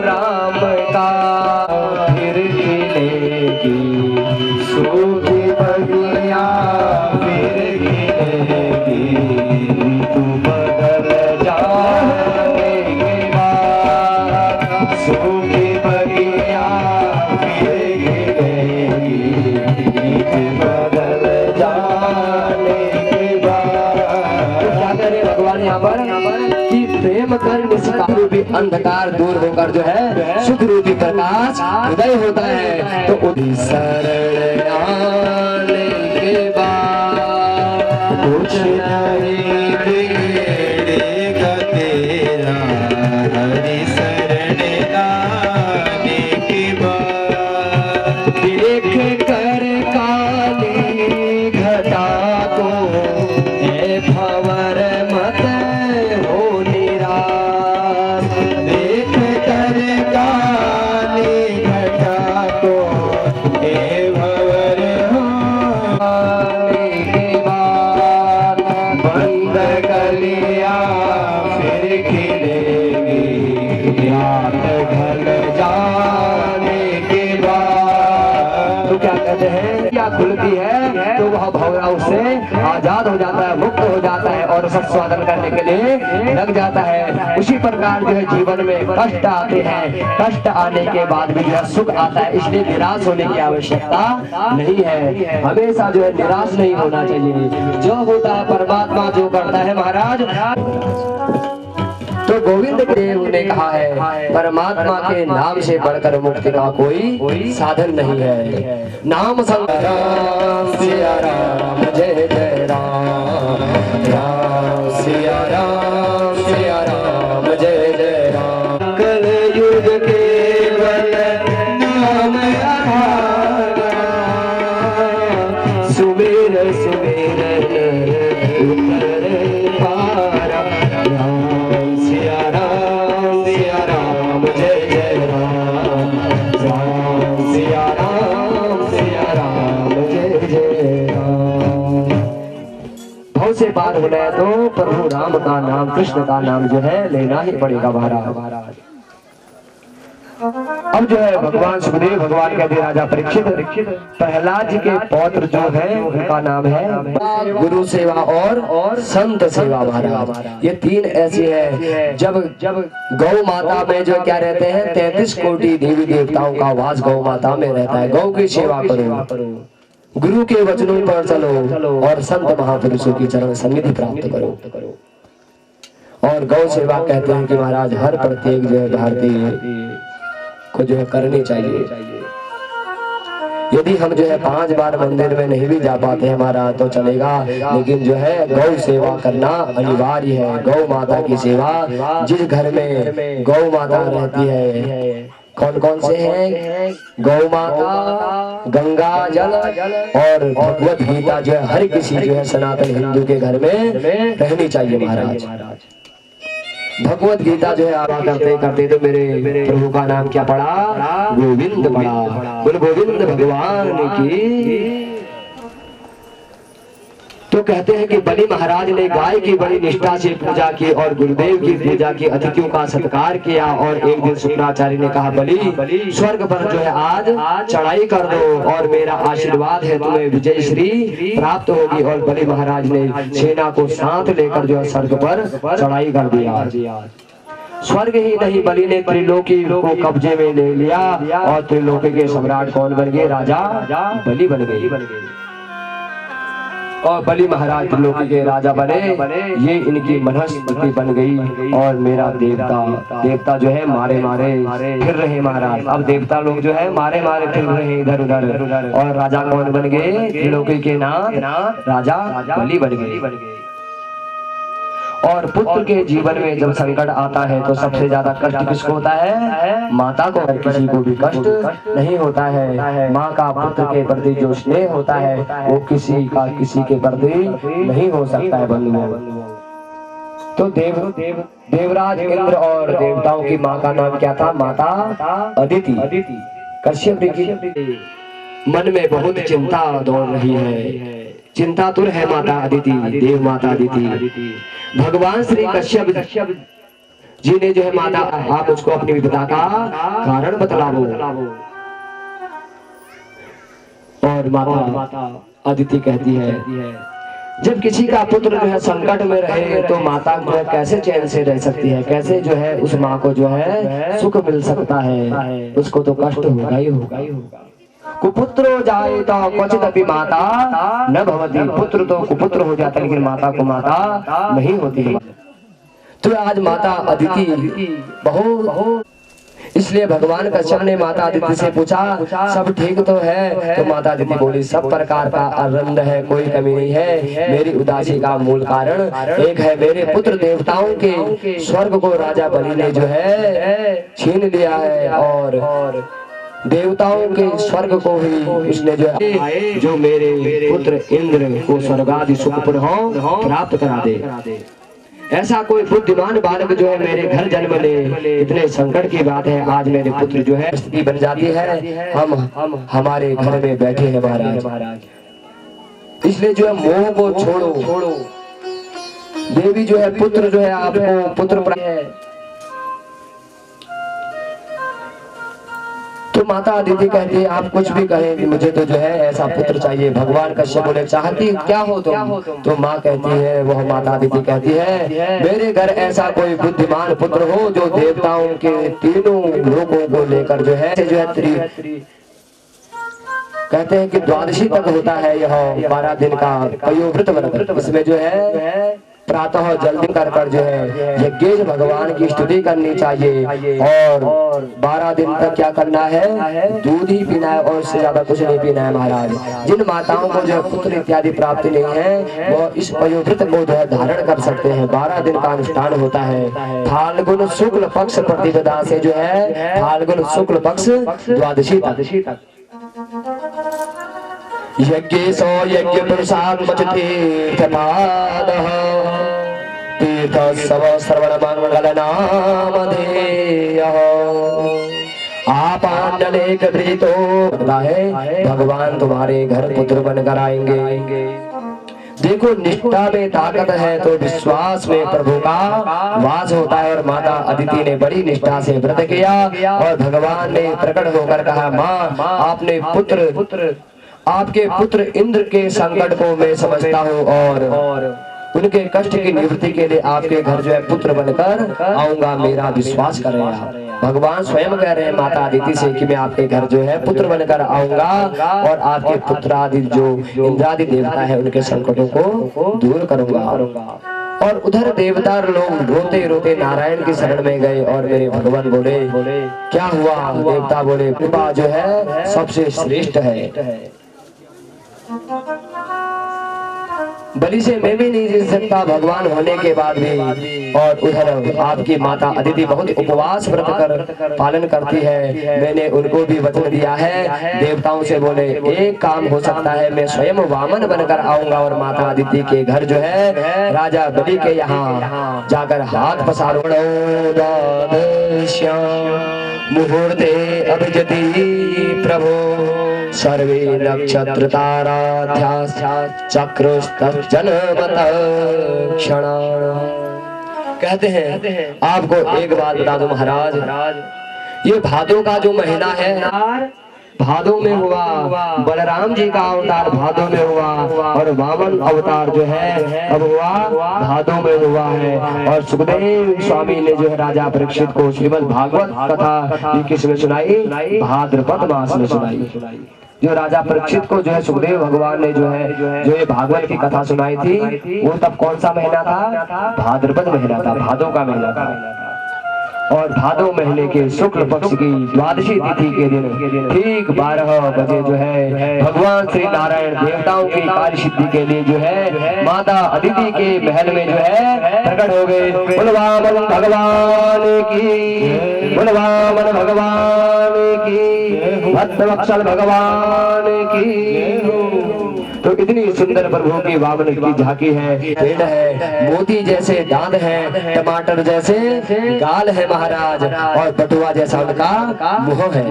Speaker 1: राम का, फिर खिलेगी सूखी बगिया,
Speaker 2: फिर खिलेगी
Speaker 1: तू बदल जाने के बाद, सूखी बगिया फिर खिलेगी तू बदल जाने के बाद। तो क्या करे भगवान यहाँ पर कि प्रेम कर निष्काम रूपी अंधकार दूर होकर जो है सुख रूपी प्रकाश उदय होता है। तो उदी शरण आने के बाद
Speaker 2: कुछ नहीं बिगड़ेगा तेरा हरि शरण आने के बाद।
Speaker 1: देख कर काली घटा को हे भंवर मत हो निराश,
Speaker 2: देख कर काली घटा को हे भंवर हो
Speaker 1: आने के बाद, बंद कलिया फिर खिलेगी रात ढल जाने के बाद। तो क्या कहते हैं क्या खुलती है तो वह भंवरा उससे आजाद हो जाता है, मुक्त हो जाता है और सत्स्वादन करने के लिए लग जाता है। उसी प्रकार जो है जीवन में कष्ट आते हैं, कष्ट आने के बाद भी जो है सुख आता है, इसलिए निराश होने की आवश्यकता नहीं है। हमेशा जो है निराश नहीं होना चाहिए। जो होता है परमात्मा जो करता है महाराज। तो गोविंद देव ने कहा है परमात्मा के नाम से बढ़कर मुक्ति का कोई साधन नहीं है। नाम संग राम सिया राम जय जय राम, राम सिया राम जय जय राम। कल युग केवल नाम आधारा, सुमेर सुमेर उतर पारा। राम सिया राम जय जय राम, राम सिया राम जय जय राम। भव से पार होना है तो प्रभु राम का नाम कृष्ण का नाम जो है लेना ही पड़ेगा महाराज। अब जो है भगवान सुखदेव भगवान कहते राजा परीक्षित प्रहलाद जी के पौत्र जो है उनका नाम है गुरु सेवा और संत सेवा महाराज। ये तीन ऐसी है जब गौ माता में जो क्या रहते हैं 33 कोटि देवी देवताओं का वास गौ माता में रहता है। गौ की सेवा करो, गुरु के वचनों पर चलो और संत महापुरुषों की चरण सन्निधि प्राप्त करो। और गौ सेवा कहते हैं कि महाराज हर प्रत्येक जो है भारतीय को जो है करनी चाहिए। यदि हम जो है 5 बार मंदिर में नहीं भी जा पाते हमारा तो चलेगा, लेकिन जो है गौ सेवा करना अनिवार्य है। गौ माता की सेवा, जिस घर में गौ माता रहती है, कौन कौन से हैं? गौ माता, गंगा जल और भगवत गीता जो है हर किसी जो है सनातन हिंदू के घर में रहनी चाहिए महाराज। भगवत गीता जो है आवा करते करते तो मेरे प्रभु का नाम क्या पड़ा? गोविंद पड़ा। बोल गोविंद भगवान की। तो कहते हैं कि बलि महाराज ने गाय की बड़ी निष्ठा से पूजा की और गुरुदेव की पूजा की, अतिथियों का सत्कार किया। और एक दिन शुक्राचार्य ने कहा बलि स्वर्ग पर जो है आज चढ़ाई कर दो और मेरा आशीर्वाद है तुम्हें विजय श्री प्राप्त होगी। और बलि महाराज ने सेना को साथ लेकर जो है स्वर्ग पर चढ़ाई कर दिया। स्वर्ग ही नहीं बलि ने त्रिलोकी को कब्जे में ले लिया और त्रिलोकी के सम्राट कौन बन गए? राजा बलि बन गए। और बलि महाराज त्रिलोकी के राजा बने। ये इनकी मनस्थिति बन गई। और मेरा देवता जो है मारे फिर रहे महाराज। अब देवता लोग जो है मारे फिर रहे इधर उधर। और राजा कौन बन गए? त्रिलोकी के नाथ राजा बलि बन गए। और पुत्र के जीवन में जब संकट आता है तो सबसे ज्यादा कष्ट किसको होता है? माता को। किसी को भी कष्ट नहीं होता है। माँ का पुत्र के प्रति जो स्नेह होता है वो किसी के प्रति नहीं हो सकता है बंधुओं। तो देवराज इंद्र और देवताओं की माँ का नाम क्या था? माता अदिति। कश्यप ऋषि मन में बहुत चिंता दौड़ रही है। चिंतातुर है माता अदिति, देव माता अदिति। भगवान श्री कश्यप जी ने जो है माता आप उसको अपनी विपदा का कारण बतलाओ। और माता अदिति कहती है जब किसी का पुत्र जो है संकट में रहे तो माता जो है कैसे चैन से रह सकती है? कैसे जो है उस माँ को जो है सुख मिल सकता है? उसको तो कष्ट होगा ही होगा। कुपुत्रो जाए तो क्वचित अपि माता न भवति। पुत्र तो कुपुत्र हो जाता लेकिन माता को माता नहीं होती है। तो आज माता अदिति बहुत, इसलिए भगवान कश्यप ने माता अदिति से पूछा सब ठीक तो है? तो माता अदिति बोली सब प्रकार का आनंद है, कोई कमी नहीं है। मेरी उदासी का मूल कारण एक है, मेरे पुत्र देवताओं के स्वर्ग को राजा बलि ने जो है छीन लिया है और देवताओं के स्वर्ग को ही उसने जो मेरे पुत्र इंद्र को स्वर्गादि सुख प्राप्त करा दे। ऐसा कोई बुद्धिमान बालक जो है मेरे घर जन्म ले। इतने संकट की बात है आज मेरे पुत्र जो है स्थिति बन जाती है, हम हमारे घर में बैठे हैं महाराज। इसलिए जो है मोह को छोड़ो। देवी जो है पुत्र जो है आपको पुत्र है। तो माता अदिति कहती है आप कुछ भी कहें कि मुझे तो जो है ऐसा पुत्र चाहिए। भगवान कश्यप बोले चाहती क्या हो तुम? तो माँ कहती है, वह माता अदिति कहती है मेरे घर ऐसा कोई बुद्धिमान पुत्र हो जो देवताओं के तीनों लोगों को लेकर जो है कहते हैं कि द्वादशी तक होता है यह 12 दिन का पयोव्रत व्रत। इसमें जो है प्रातः जल्दी कर जो है यज्ञेश भगवान की स्तुति करनी चाहिए और 12 दिन तक क्या करना है? दूध ही पीना है और इससे ज्यादा कुछ नहीं पीना है महाराज। जिन माताओं को जो पुत्र इत्यादि प्राप्ति नहीं है वो इस पयोव्रत को जो है धारण कर सकते हैं। 12 दिन का अनुष्ठान होता है। फाल्गुन शुक्ल पक्ष प्रतिपदा से जो है फाल्गुन शुक्ल पक्ष द्वादशी तक। यज्ञेशो यज्ञ पुरुषात्मचतीर्थपादः तीर्थ श्रवण मंगल नामधेयः आपान्नलेक प्रीतो है भगवान तुम्हारे घर पुत्र बनकर आएंगे। देखो निष्ठा में ताकत है तो विश्वास में प्रभु का वास होता है। और माता अदिति ने बड़ी निष्ठा से व्रत किया और भगवान ने प्रकट होकर कहा माँ आपने आपके पुत्र इंद्र के संकट को मैं समझता हूँ और उनके कष्ट की निवृत्ति के लिए आपके घर जो है पुत्र बनकर आऊंगा, मेरा विश्वास करें आप। भगवान स्वयं कह रहे हैं माता अदिति से कि मैं आपके घर जो है पुत्र बनकर आऊंगा और आपके पुत्र आदि जो इंद्रादि देवता है उनके संकटों को दूर करूंगा। और उधर देवता लोग रोते रोते नारायण की शरण में गए और मेरे भगवान बोले क्या हुआ? देवता बोले कृपा जो है सबसे श्रेष्ठ है, बलि से मैं भी नहीं जीत सकता भगवान होने के बाद भी। और उधर आपकी माता अदिति बहुत उपवास व्रत कर पालन करती है। मैंने उनको भी वचन दिया है, देवताओं से बोले एक काम हो सकता है, मैं स्वयं वामन बनकर आऊंगा और माता अदिति के घर जो है राजा बलि के यहाँ जाकर हाथ पसारूंगा। मुहूर्ते अभिजति प्रभु सर्वे नक्षत्र ताराध्या चक्रुस्तजनमत क्षण। कहते हैं आपको एक बात बता दूं महाराज, ये भादों का जो महीना है भादों में हुआ, बलराम जी का अवतार भादों में हुआ और वामन अवतार जो है अब हुआ भादों में हुआ है। और सुखदेव स्वामी ने जो है राजा परीक्षित को श्रीमद् भागवत कथा किसमें सुनाई? भाद्रपद मास में सुनाई। जो राजा परीक्षित को जो है सुखदेव भगवान ने जो है जो ये भागवत की कथा सुनाई थी वो तब कौन सा महीना था? भाद्रपद महीना था, भादों का महीना था। और भादो महीने के शुक्ल पक्ष की द्वादशी तिथि के दिन ठीक 12 बजे जो है भगवान श्री नारायण देवताओं की कार्य सिद्धि के लिए जो है माता अदिति के महल में जो है प्रकट हो गए। बोल वामन भगवान की, बोल वामन भगवान की, भद्रवत्सल भगवान की। तो इतनी सुंदर प्रभु की वामन की झांकी है, पेड़ है, मोती जैसे दांत है, टमाटर जैसे गाल है महाराज, और बटुआ जैसा उनका मुंह है।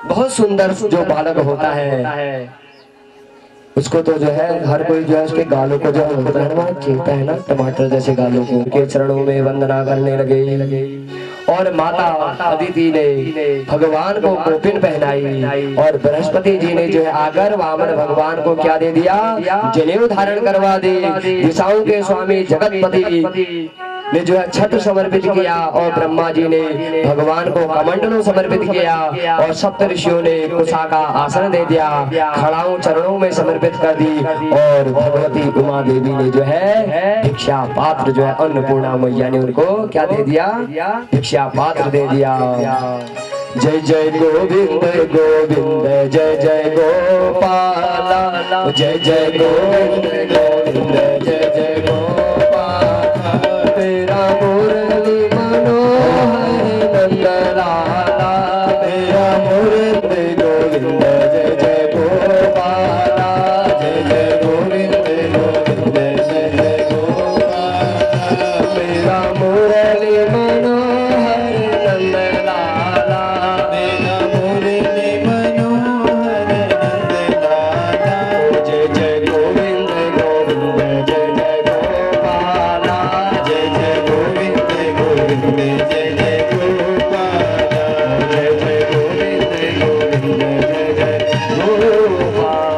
Speaker 1: बहुत सुंदर जो बालक होता है उसको तो जो है हर कोई जो है उसके गालों को जो खींचता है ना, टमाटर जैसे गालों को, उनके चरणों में वंदना करने लगे। और माता अदिति ने भगवान को कौपिन पहनाई और बृहस्पति जी ने जो है आकर वामन भगवान को क्या दे दिया? जनेऊ धारण करवा दी। दिशाओं के स्वामी जगतपति ने जो है छत्र समर्पित किया और ब्रह्मा जी ने भगवान को कमंडलों समर्पित किया और सप्त ऋषियों ने कुशा का आसन दे दिया, खड़ाओं चरणों में समर्पित कर दी। और भगवती उमा देवी ने जो है भिक्षा पात्र जो है अन्नपूर्णा मैया ने उनको क्या दे दिया? भिक्षा पात्र दे दिया। जय जय गोविंद गोविंद जय जय गोपाला, जय जय गोविंद गोविंद जय जय गोपाला, तेरा मुरली मनोहर नंदलाला, तेरा मुरली गोविंद जय जय गोपाला, जय जय गोविंद गोविंद जय जय गोपाला, तेरा मुरली मनोहर नंदलाला, तेरा मुरली मनोहर नंदलाला, जय जय गोविंद गोविंद जय जय गोपाला, जय जय गोविंद गोविंद जय जय गोपाला, जय जय गोविंद गोविंद जय जय गोपाला।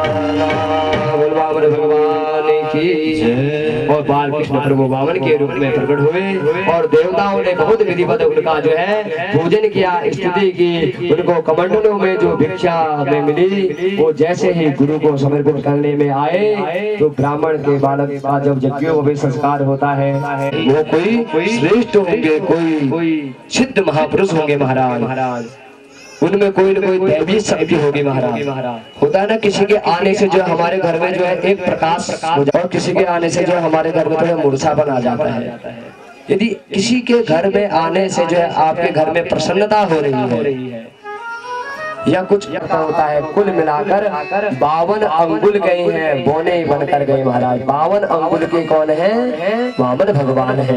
Speaker 1: बोल वामन भगवान की जय। और बाल कृष्ण प्रभु वामन के रूप में प्रकट हुए और देवताओं ने बहुत विधिवत उनका जो है पूजन किया, स्तुति की। उनको कमंडलों में जो भिक्षा में मिली वो जैसे ही गुरु को समर्पित करने में आए तो ब्राह्मण के बालक का जब यज्ञों में संस्कार होता है वो कोई श्रेष्ठ होंगे, कोई सिद्ध महापुरुष होंगे महाराज। उनमें कोई न कोई दैवी शक्ति होगी महाराज। होता है ना किसी के आने से जो हमारे घर में जो है एक प्रकाश हो जाए और किसी के आने से जो हमारे घर में थोड़ा मूर्छापन आ जाता है। यदि किसी के घर में आने से जो है आपके घर में प्रसन्नता हो रही है या कुछ होता है, कुल मिलाकर 52 अंगुल गए हैं, बोने बनकर गए महाराज। 52 अंगुल के कौन है? वामन भगवान है।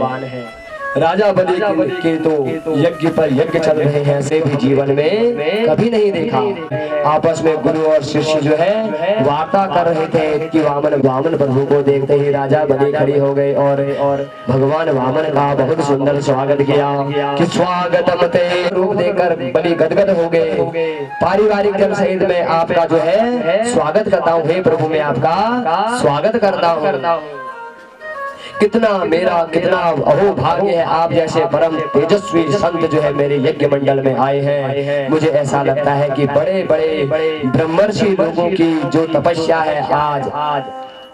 Speaker 1: राजा बलि के तो यज्ञ पर यज्ञ चल रहे हैं, ऐसे भी जीवन में कभी नहीं देखा। आपस में गुरु और शिष्य जो है वार्ता कर रहे थे कि वामन प्रभु को देखते ही राजा बलि खड़ी हो गए और भगवान वामन का बहुत सुंदर स्वागत किया कि स्वागतम ते रूप देकर बलि गदगद हो गए। पारिवारिक जन सहित में आपका जो है स्वागत करता हूँ, हे प्रभु मैं आपका स्वागत करता हूँ। कितना मेरा कितना अहो भाग्य है, आप जैसे परम तेजस्वी संत जो है मेरे यज्ञ मंडल में आए हैं। मुझे ऐसा लगता है कि बड़े बड़े ब्रह्मर्षि लोगों की जो तपस्या है आज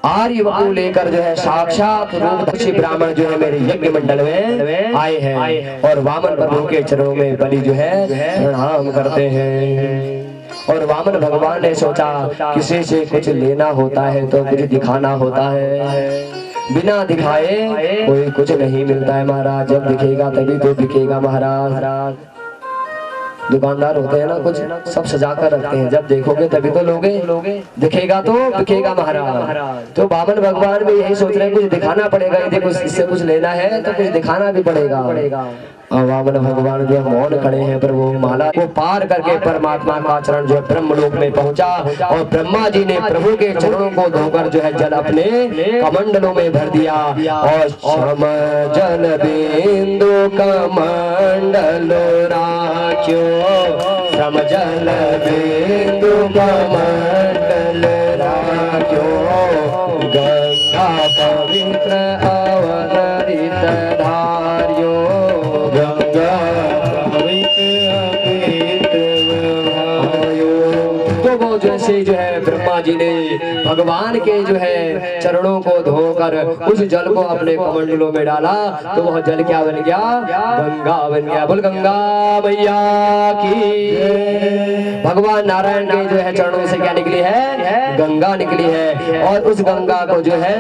Speaker 1: आर्य को लेकर जो है साक्षात रूपदर्शी ब्राह्मण जो है मेरे यज्ञ मंडल में आए हैं और वामन प्रभु के चरणों में बलि जो है प्रणाम करते हैं। और वामन भगवान ने सोचा किसी से कुछ लेना होता है तो कुछ दिखाना होता है, बिना दिखाए कोई कुछ नहीं मिलता है महाराज, जब दिखेगा तभी तो बिकेगा महाराज। दुकानदार होते हैं ना कुछ सब सजा कर रखते हैं, जब देखोगे तभी तो लोगे, दिखेगा तो बिकेगा महाराज। तो वामन भगवान भी यही सोच रहे हैं कुछ दिखाना पड़ेगा, यदि कुछ इससे कुछ लेना है तो कुछ दिखाना भी पड़ेगा। वामन भगवान जो मौन खड़े हैं, पर वो माला को पार करके परमात्मा का चरण जो है ब्रह्मलोक में पहुंचा और ब्रह्मा जी ने प्रभु के चरणों को धोकर जो है जल अपने कमंडलों में भर दिया और श्रम जल बिंदु कमंडल राख्यो, श्रम जल बिंदु कमंडल राख्यो, गंगा पवित्र अवतरित धार्यो, जैसे जो है ब्रह्मा जी ने भगवान के जो है चरणों को धोकर उस जल को अपने कमंडलों में डाला तो वह जल क्या बन गया, गंगा बन गया। बोल गंगा मैया की। भगवान नारायण के जो है चरणों से क्या निकली है, गंगा निकली है और उस गंगा को जो है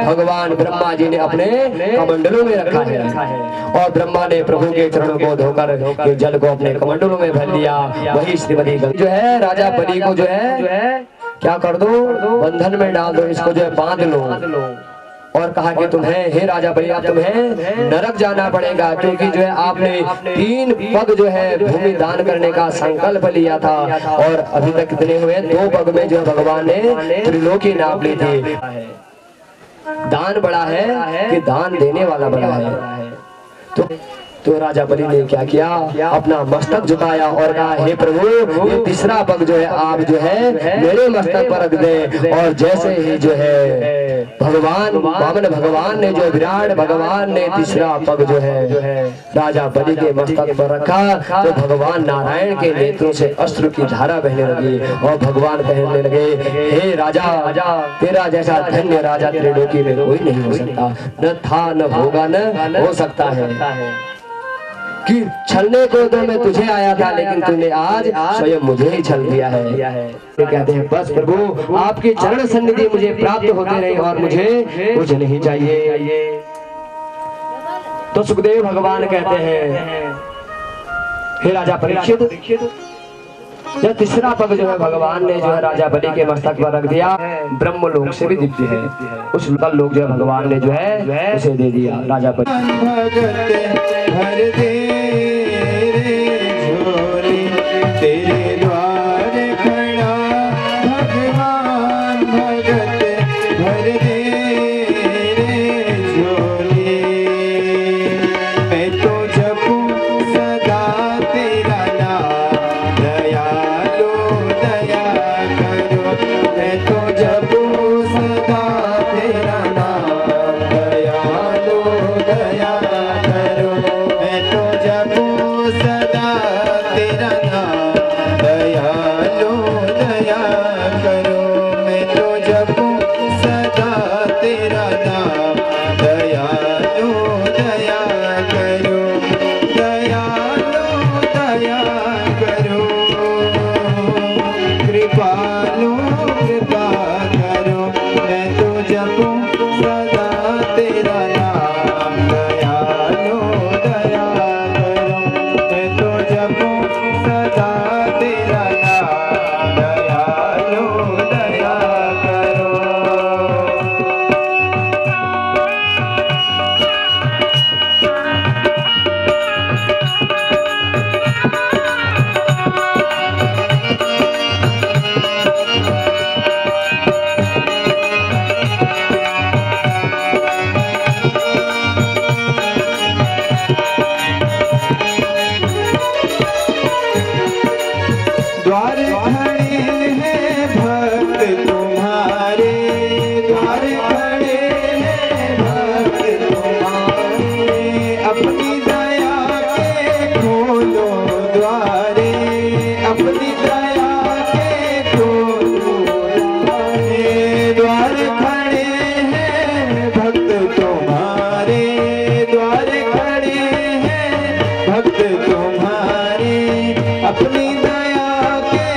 Speaker 1: भगवान ब्रह्मा जी ने अपने कमंडलों में रखा है और ब्रह्मा ने प्रभु के चरणों को धोकर जल को अपने कमंडलों में भर दिया। वही श्रीमती गंगा जो है राजा बलि को जो है क्या कर दो, बंधन में डाल दो, इसको जो है बांध लो और कहा कि तुम्हें हे राजा बलि अब तुम्हें नरक जाना पड़ेगा, क्योंकि जो है आपने 3 पग जो है भूमि दान करने का संकल्प लिया था और अभी तक कितने हुए, 2 पग में जो है भगवान ने त्रिलोकी नाप ली थी। दान बड़ा है कि दान देने वाला बड़ा है। तो राजा बलि ने क्या किया, अपना मस्तक झुकाया और कहा हे प्रभु ये तीसरा पग जो है आप जो है मेरे मस्तक पर रख दे। और जैसे ही जो है भगवान वामन भगवान ने जो विराट भगवान ने तीसरा पग जो है राजा बलि के मस्तक पर रखा तो भगवान नारायण के नेत्रों से अश्रु की धारा बहने लगी और भगवान कहने लगे हे राजा तेरा जैसा धन्य राजा त्रिलोकी में कोई नहीं हो सकता, न था न होगा न हो सकता है कि छलने को तो मैं तुझे आया था लेकिन तूने आज स्वयं मुझे ही छल दिया है। कहते हैं बस प्रभु आपकी चरण सन्निधि मुझे प्राप्त होते रहे और मुझे कुछ नहीं चाहिए। तो सुखदेव भगवान कहते हैं हे राजा परीक्षित यह तीसरा पग जो है भगवान ने जो है राजा बलि के मस्तक पर रख दिया, ब्रह्म लोक से भी दिव्य है, उस लोक जो है भगवान ने जो है उसे दे दिया। राजा
Speaker 2: तेरे द्वार खड़ा भगवान भगत भर दे रे झोली, मैं तो जपूं सदा तेरा नाम दयालु दया करो, मैं तो जपूं सदा तेरा नाम दयालु दया करो, मैं तो जपूं सदा तेरा नाम दयालु दया करो, मैं तो जपूं सदा तेरा नाम दयालु दया करो, दयालु दया करो, कृपालु कृपा करो, मैं तो जपूं सदा तेरा नाम दयालु दया करो, मैं तो जपूं सदा तेरा नाम दयालु दया करो। द्वार खड़े हैं भक्त तुम्हारे, द्वार खड़े हैं भक्त अपनी दया के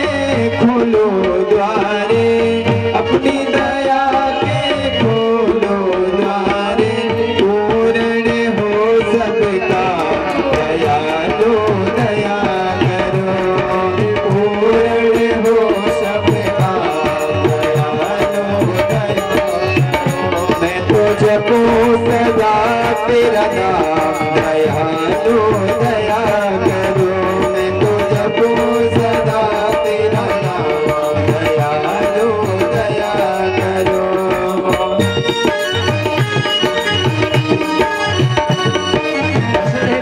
Speaker 2: खोलो द्वारे, अपनी दया के खोलो द्वारे, पूर्ण हो सबका दयालु दया करो, पूर्ण हो सबका दयालु दया करो। मैं तो जपू सदा तेरा नाम दयालु दया करो, मैं तो जपू सदा तेरा नाम दयालु दया करो।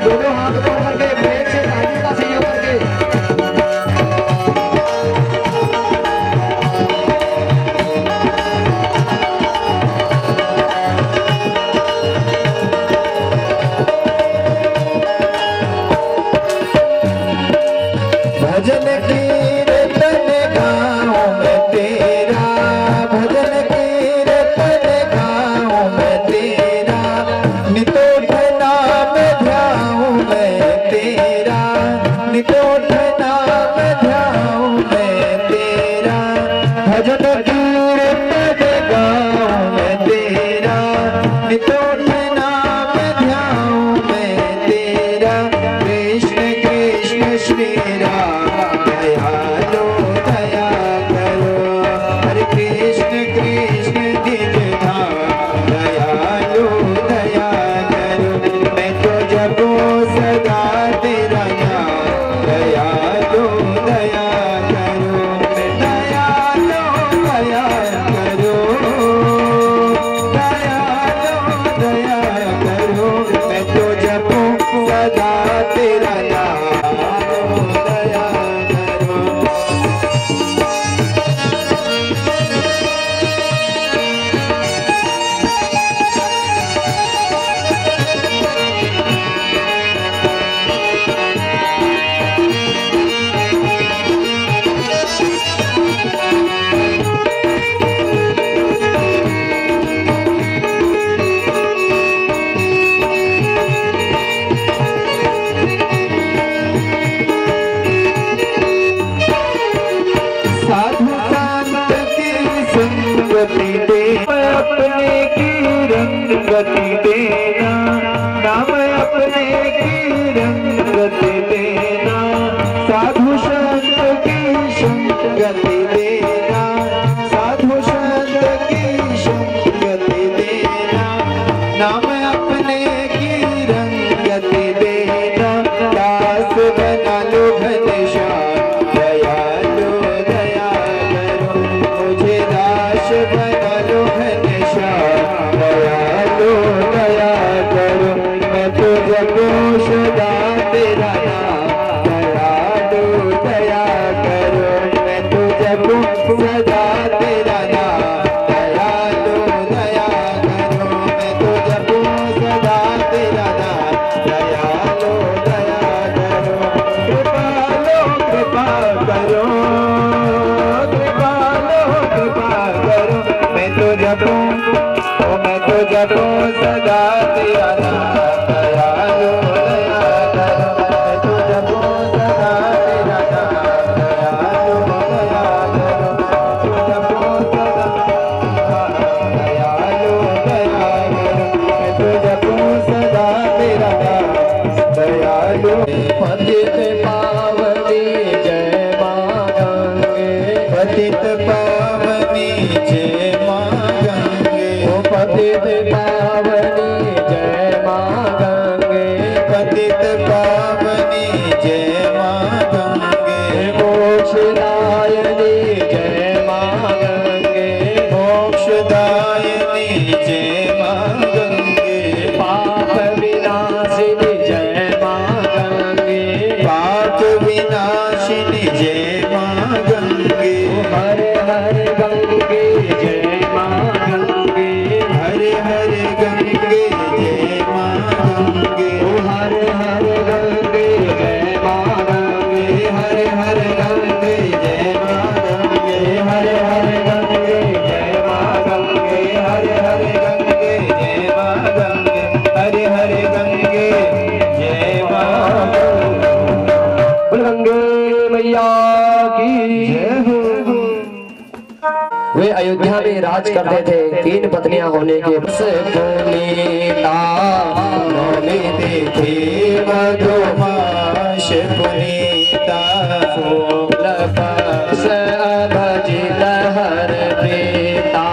Speaker 1: दोनों हाथ पकड़ करके ब्रेक से ताली का सहयोग करके
Speaker 2: भजन कीर्तन गाऊं मैं तेरा, भजन कीर्तन गाऊं मैं तेरा, नितोठ नाम ध्याऊं मैं तेरा, नितोठ नाम ध्याऊं मैं तेरा। भजन कीर्तन गाऊं मैं तेरा, नितोठ नाम ध्याऊं मैं तेरा। कृष्ण कृष्ण श्री राम दयालु दया करो, हरे कृष्ण कृष्ण निज धाम दयालु दया करो। मैं तो जपू सदा तेरा नाम दयालु दया करो, दयालु दया करो, दयालु दया करो। मैं तो जपू सदा तेरा नाम दया करो। साधु संत की संगति दे, अपने की रंगति देना, नाम अपने की रंगति देना। साधु संत की संगति देना, साधु संत की संगति देना, नाम अपने की रंगति देना। दास बना लो घनश्याम दयालु दया करो, मुझे दास बना लो घनश्याम दयालु दया करो। मैं तो जपू सदा तेरा नाम दयालु दया करो, मैं तो जपू सदा तेरा नाम दयालु दया करो, मैं तो जपू सदा तेरा नाम दयालु दया करो। कृपालो कृपा करो, कृपालो कृपा करो। मैं तो जपू सदा तेरा नाम दयालु दया करो, मैं तो जपू सदा तेरा नाम दयालु दया करो, मैं तो जपू सदा दयालु दया करो, मैं तो जपू सदा तेरा नाम दयालु।
Speaker 1: पतित पावनी जय मां गंगे,
Speaker 2: पतित पावनी जय मां गंगे,
Speaker 1: ओ पतित पावनी जय मां गंगे,
Speaker 2: पतित पावनी जय मां गंगे,
Speaker 1: मोक्षदायिनी जय मां गंगे,
Speaker 2: मोक्षदायिनी जय मां गंगे,
Speaker 1: पाप विनाशिनी जय मां गंगे,
Speaker 2: पाप विनाशिनी जय मां गंगे।
Speaker 1: हर हर गंगे जय मां गंगे,
Speaker 2: हर हर गंगे जय मां गंगे,
Speaker 1: हर हर गंगे जय मां गंगे,
Speaker 2: हर हर गंगे जय मां गंगे, हर हर गंगे जय मां गंगे, हर हर गंगे जय मां गंगे, हर हर गंगे जय मां गंगे।
Speaker 1: गंगे मैया की जय हो। वे अयोध्या में राज करते थे, 3 पत्नियां होने के पुनीता नौमी तिथि मधुमास पुनीता शुक्ल पक्ष अभिजित हर प्रीता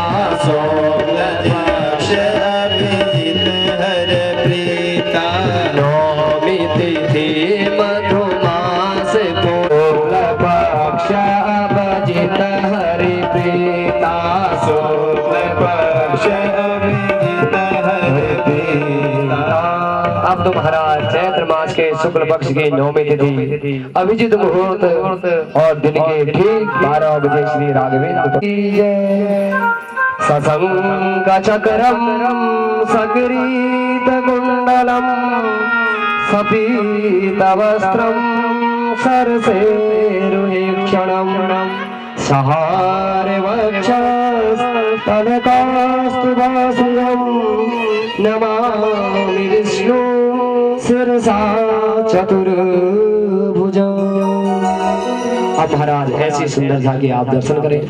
Speaker 1: शुक्ल पक्ष अभिजित हर प्रीता नौमी तिथि मधुमास शुक्ल पक्ष अभिजित हरि प्रीता शुक्ल पक्ष अभिजित हरि प्रीता। अब तो महाराज चैत्र मास के शुक्ल पक्ष की नौमी तिथि अभिजित मुहूर्त और दिन के ठीक 12 बजे श्री राघवेंद्र की जय। ससंग चक्रम सगरीत कुंडलम सपीत वस्त्रम सरसेरुहीक्षणम सहार वक्षस्तनकास्तु वासुरं नमामि विष्णु शिरसा चतुर्भुजम्। अब महाराज ऐसी सुंदरता की आप दर्शन करें।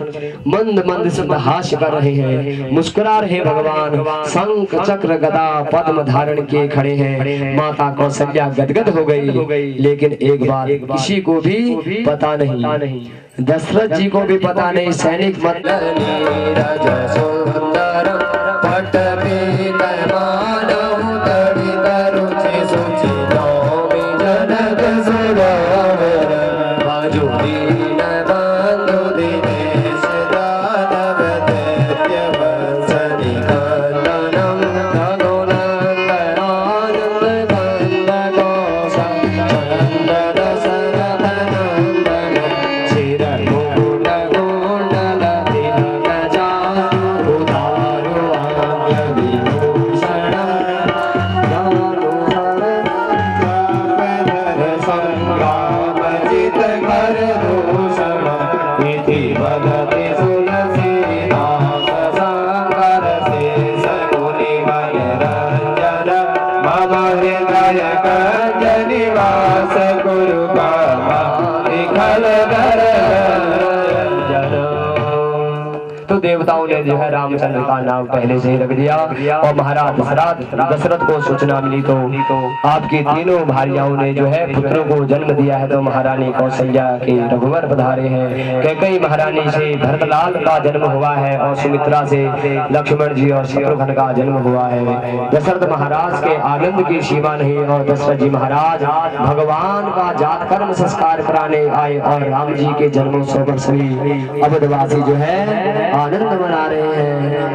Speaker 1: मंद मंद सुंदर हास्य कर रहे हैं, मुस्कुरा रहे भगवान, शंख चक्र गदा पद्म धारण किए खड़े हैं। माता कौशल्या गदगद हो गई, लेकिन एक बात किसी को भी पता नहीं, दशरथ जी को भी पता नहीं। सैनिक देवताओं ने जो है रामचंद्र का नाम पहले से ही रख दिया। और महाराज दशरथ को सूचना मिली तो आपकी तीनों भार्याओं ने जो है पुत्रों को जन्म दिया है। तो महारानी कौशल्या के रघुवर पधारे हैं। कैकेयी महारानी से भरतलाल का जन्म हुआ है और सुमित्रा से लक्ष्मण जी और शत्रुघ्न का जन्म हुआ है। दशरथ महाराज के आनंद की सीमा नहीं और दशरथ जी महाराज भगवान का जात कर्म संस्कार कराने आए और राम जी के जन्मोत्सव पर सभी अवधवासी जो है आनंद मना रहे हैं।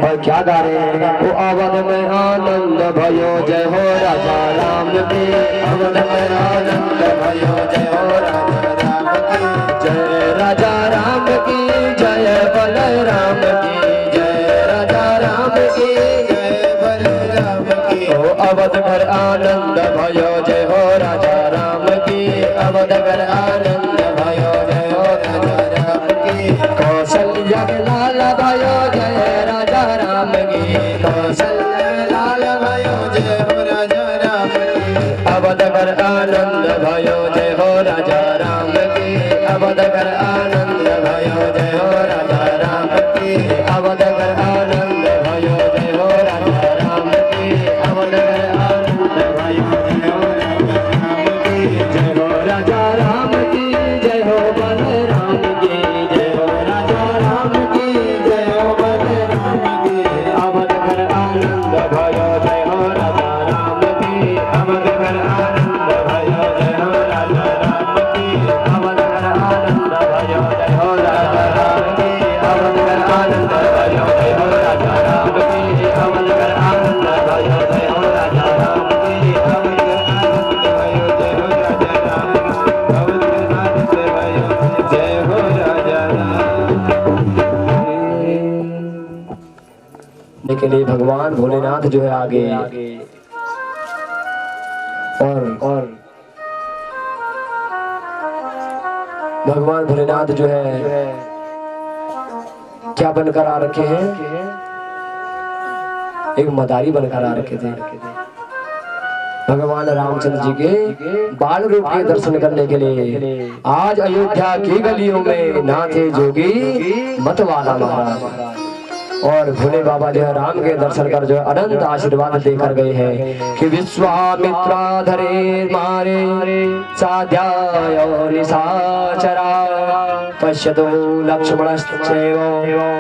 Speaker 1: और क्या गा रहे हैं? वो अवध में आनंद भयो जय हो राजा राम की, अवध में आनंद भयो जय हो राजा राम की जय, राजा राम की जय, बलराम की जय, राजा राम की जय, बलराम की। ओ अवध में आनंद भयो जय हो राजा राम की, अवध में आनंद भयो जय हो राजा राम की। कौशल्या लाल भयो जय राजा राम की, कौशल्या लाल भयो जय हो राजा राम की। अवध कर आनंद भयो जय हो राजा राम की, अवध कर आनंद भयो जय हो राजा राम की, अवध कर आनंद भयो जय हो राजा राम की, अवध कर आनंद भयो जय हो राजा राम की, जय हो राजा राम की जय हो बलराम की, जय हो राजा राम की जय हो बलराम की। अवध कर आनंद भयो जय हो राजा राम की, अवध कर आनंद भयो जय हो राजा राम की, अवध कर आनंद भयो जय हो राजा राम की, अवध कर आनंद भयो जय हो राजा राम की, अवध कर आनंद भयो जय हो राजा राम की, अवध कर आनंद भयो जय हो राजा राम की, अवध कर आनंद भयो जय हो राजा राम। के लिए भगवान भोलेनाथ जो है आगे और भगवान भोलेनाथ जो है क्या बनकर आ रखे हैं? एक मदारी बनकर आ रखे थे। भगवान रामचंद्र जी के बाल रूप के दर्शन करने के लिए आज अयोध्या की गलियों में नाचे जोगी मतवाला महाराज। और भोले बाबा जो है राम के दर्शन कर जो अनंत आशीर्वाद देकर गए हैं कि विश्वामित्रा धरे मारे साध्याय निशाचरा पश्यतो लक्ष्मणश्चैव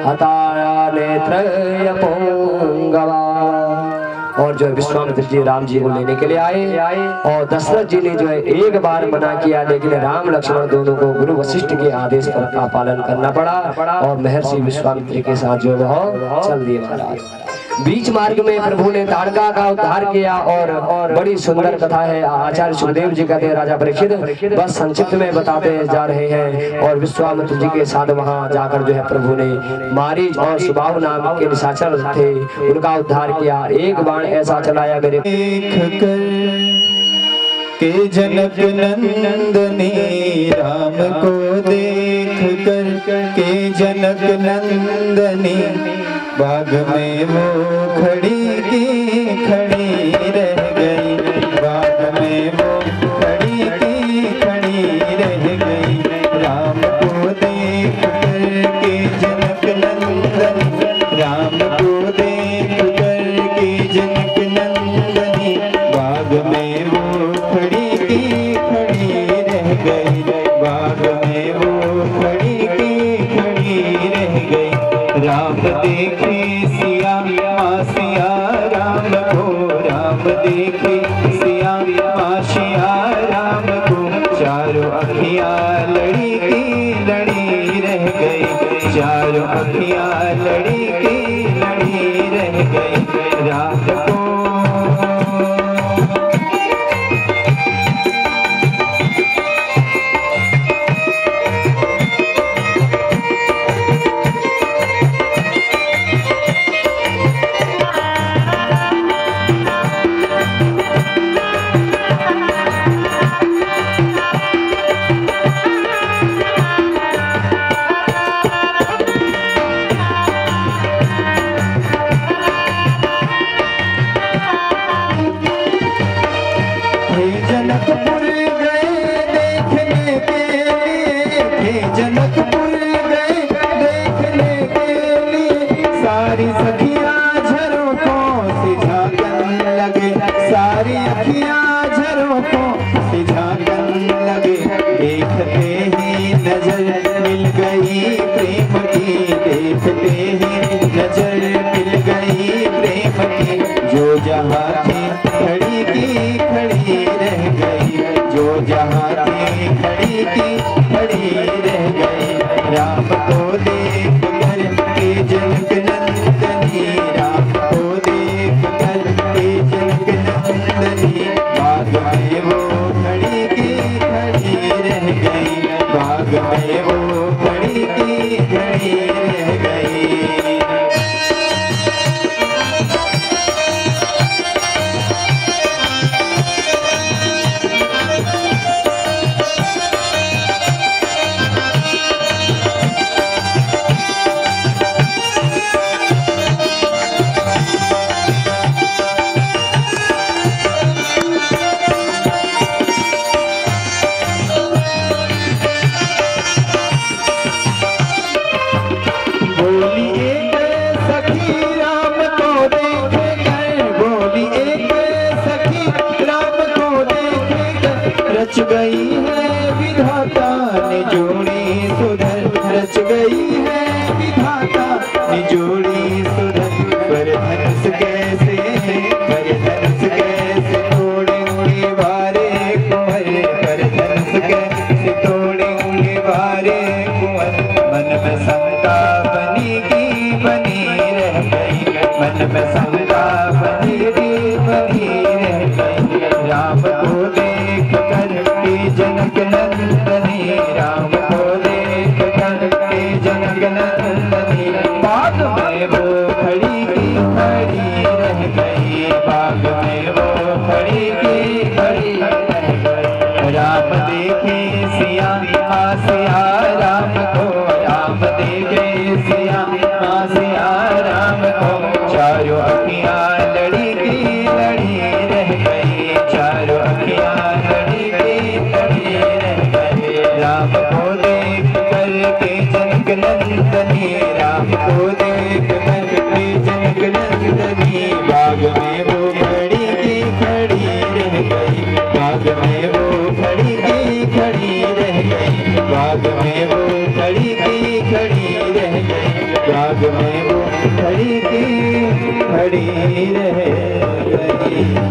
Speaker 1: हताया नेत्रय पुंगवा। और जो है विश्वामित्र जी राम जी को लेने के लिए आए और दशरथ जी ने जो है एक बार मना किया, लेकिन राम लक्ष्मण दोनों को गुरु वशिष्ठ के आदेश पर का पालन करना पड़ा और महर्षि विश्वामित्र के साथ जो वह चल दिए महाराज। बीच मार्ग में प्रभु ने ताड़का का उद्धार किया और बड़ी सुंदर कथा है। आचार्य सुखदेव जी कहते हैं राजा परीक्षित बस संक्षिप्त में बताते जा रहे हैं। और विश्वामित्र जी के साथ वहां जाकर जो है प्रभु ने मारीच और सुबाहु नाम के निशाचर थे उनका उद्धार किया। एक बाण ऐसा चलाया मेरे
Speaker 2: के जनक नंदनी राम को देख कर के जनक नंदनी बाग में वो खड़ी की खड़ी रह गई, बाग में वो खड़ी की खड़ी रह गई। राम को देख कर के जनक नंदनी, राम को देख कर के जनक नंदनी बाग में वो खड़ी की खड़ी रह गई, बाग में वो खड़ी की खड़ी रह गई। राम देखे सिया माँ सिया राम को, राम देखे सिया माँ सिया राम को, चारों अखियाँ लड़ी की लड़ी रह गई, चारों अखियाँ लड़ी की लड़ी रह गई। राम को जनकपुर गए देखने के लिए, जनकपुर गए देखने के लिए, सारी सखियां झरोखों से झांकन लगे, सारी अखियां झरोखों से झांकन लगे। देखते ही नजर मिल गई प्रेम की, देखते ही नजर मिल गई प्रेम की, जो जहाँ थी खड़ी की खड़ी रह गई, जो जहाँ थी खड़ी की खड़ी रह गई। राम को देख कर के जनक नंदनी, राम को देख कर के जनक नंदनी बाग में वो खड़ी की खड़ी रह गई, बाग में वो खड़ी की खड़ी रह गई। रच गई है विधाता ने जोड़ी सुधर, रच गई है विधाता ने जोड़ी सुधर। पर धनुष कैसे, पर धनुष कैसे तोड़े उड़े वारे कुंवर, पर धनुष कैसे तोड़े उड़े वारे कुंवर। मन में शंका बनी की बनी रह गई, मन में शंका बनी की बनी रह गई। राम को देख कर के जनक नंदनी, राम को देख कर के जनक नंदनी बाग में वो खड़ी की खड़ी रह गई, बाग में वो खड़ी की खड़ी रह गई। राम देखे सिया सिया राम को, राम देखे सिया सिया राम को, चारों अखियाँ लड़ी की लड़ी रह गई। जिंदगी बाग में वो खड़ी की खड़ी रह गई, बाग में वो खड़ी की खड़ी रह गई, बाग में वो खड़ी की खड़ी रह गई, बाग में वो खड़ी की खड़ी रह गई।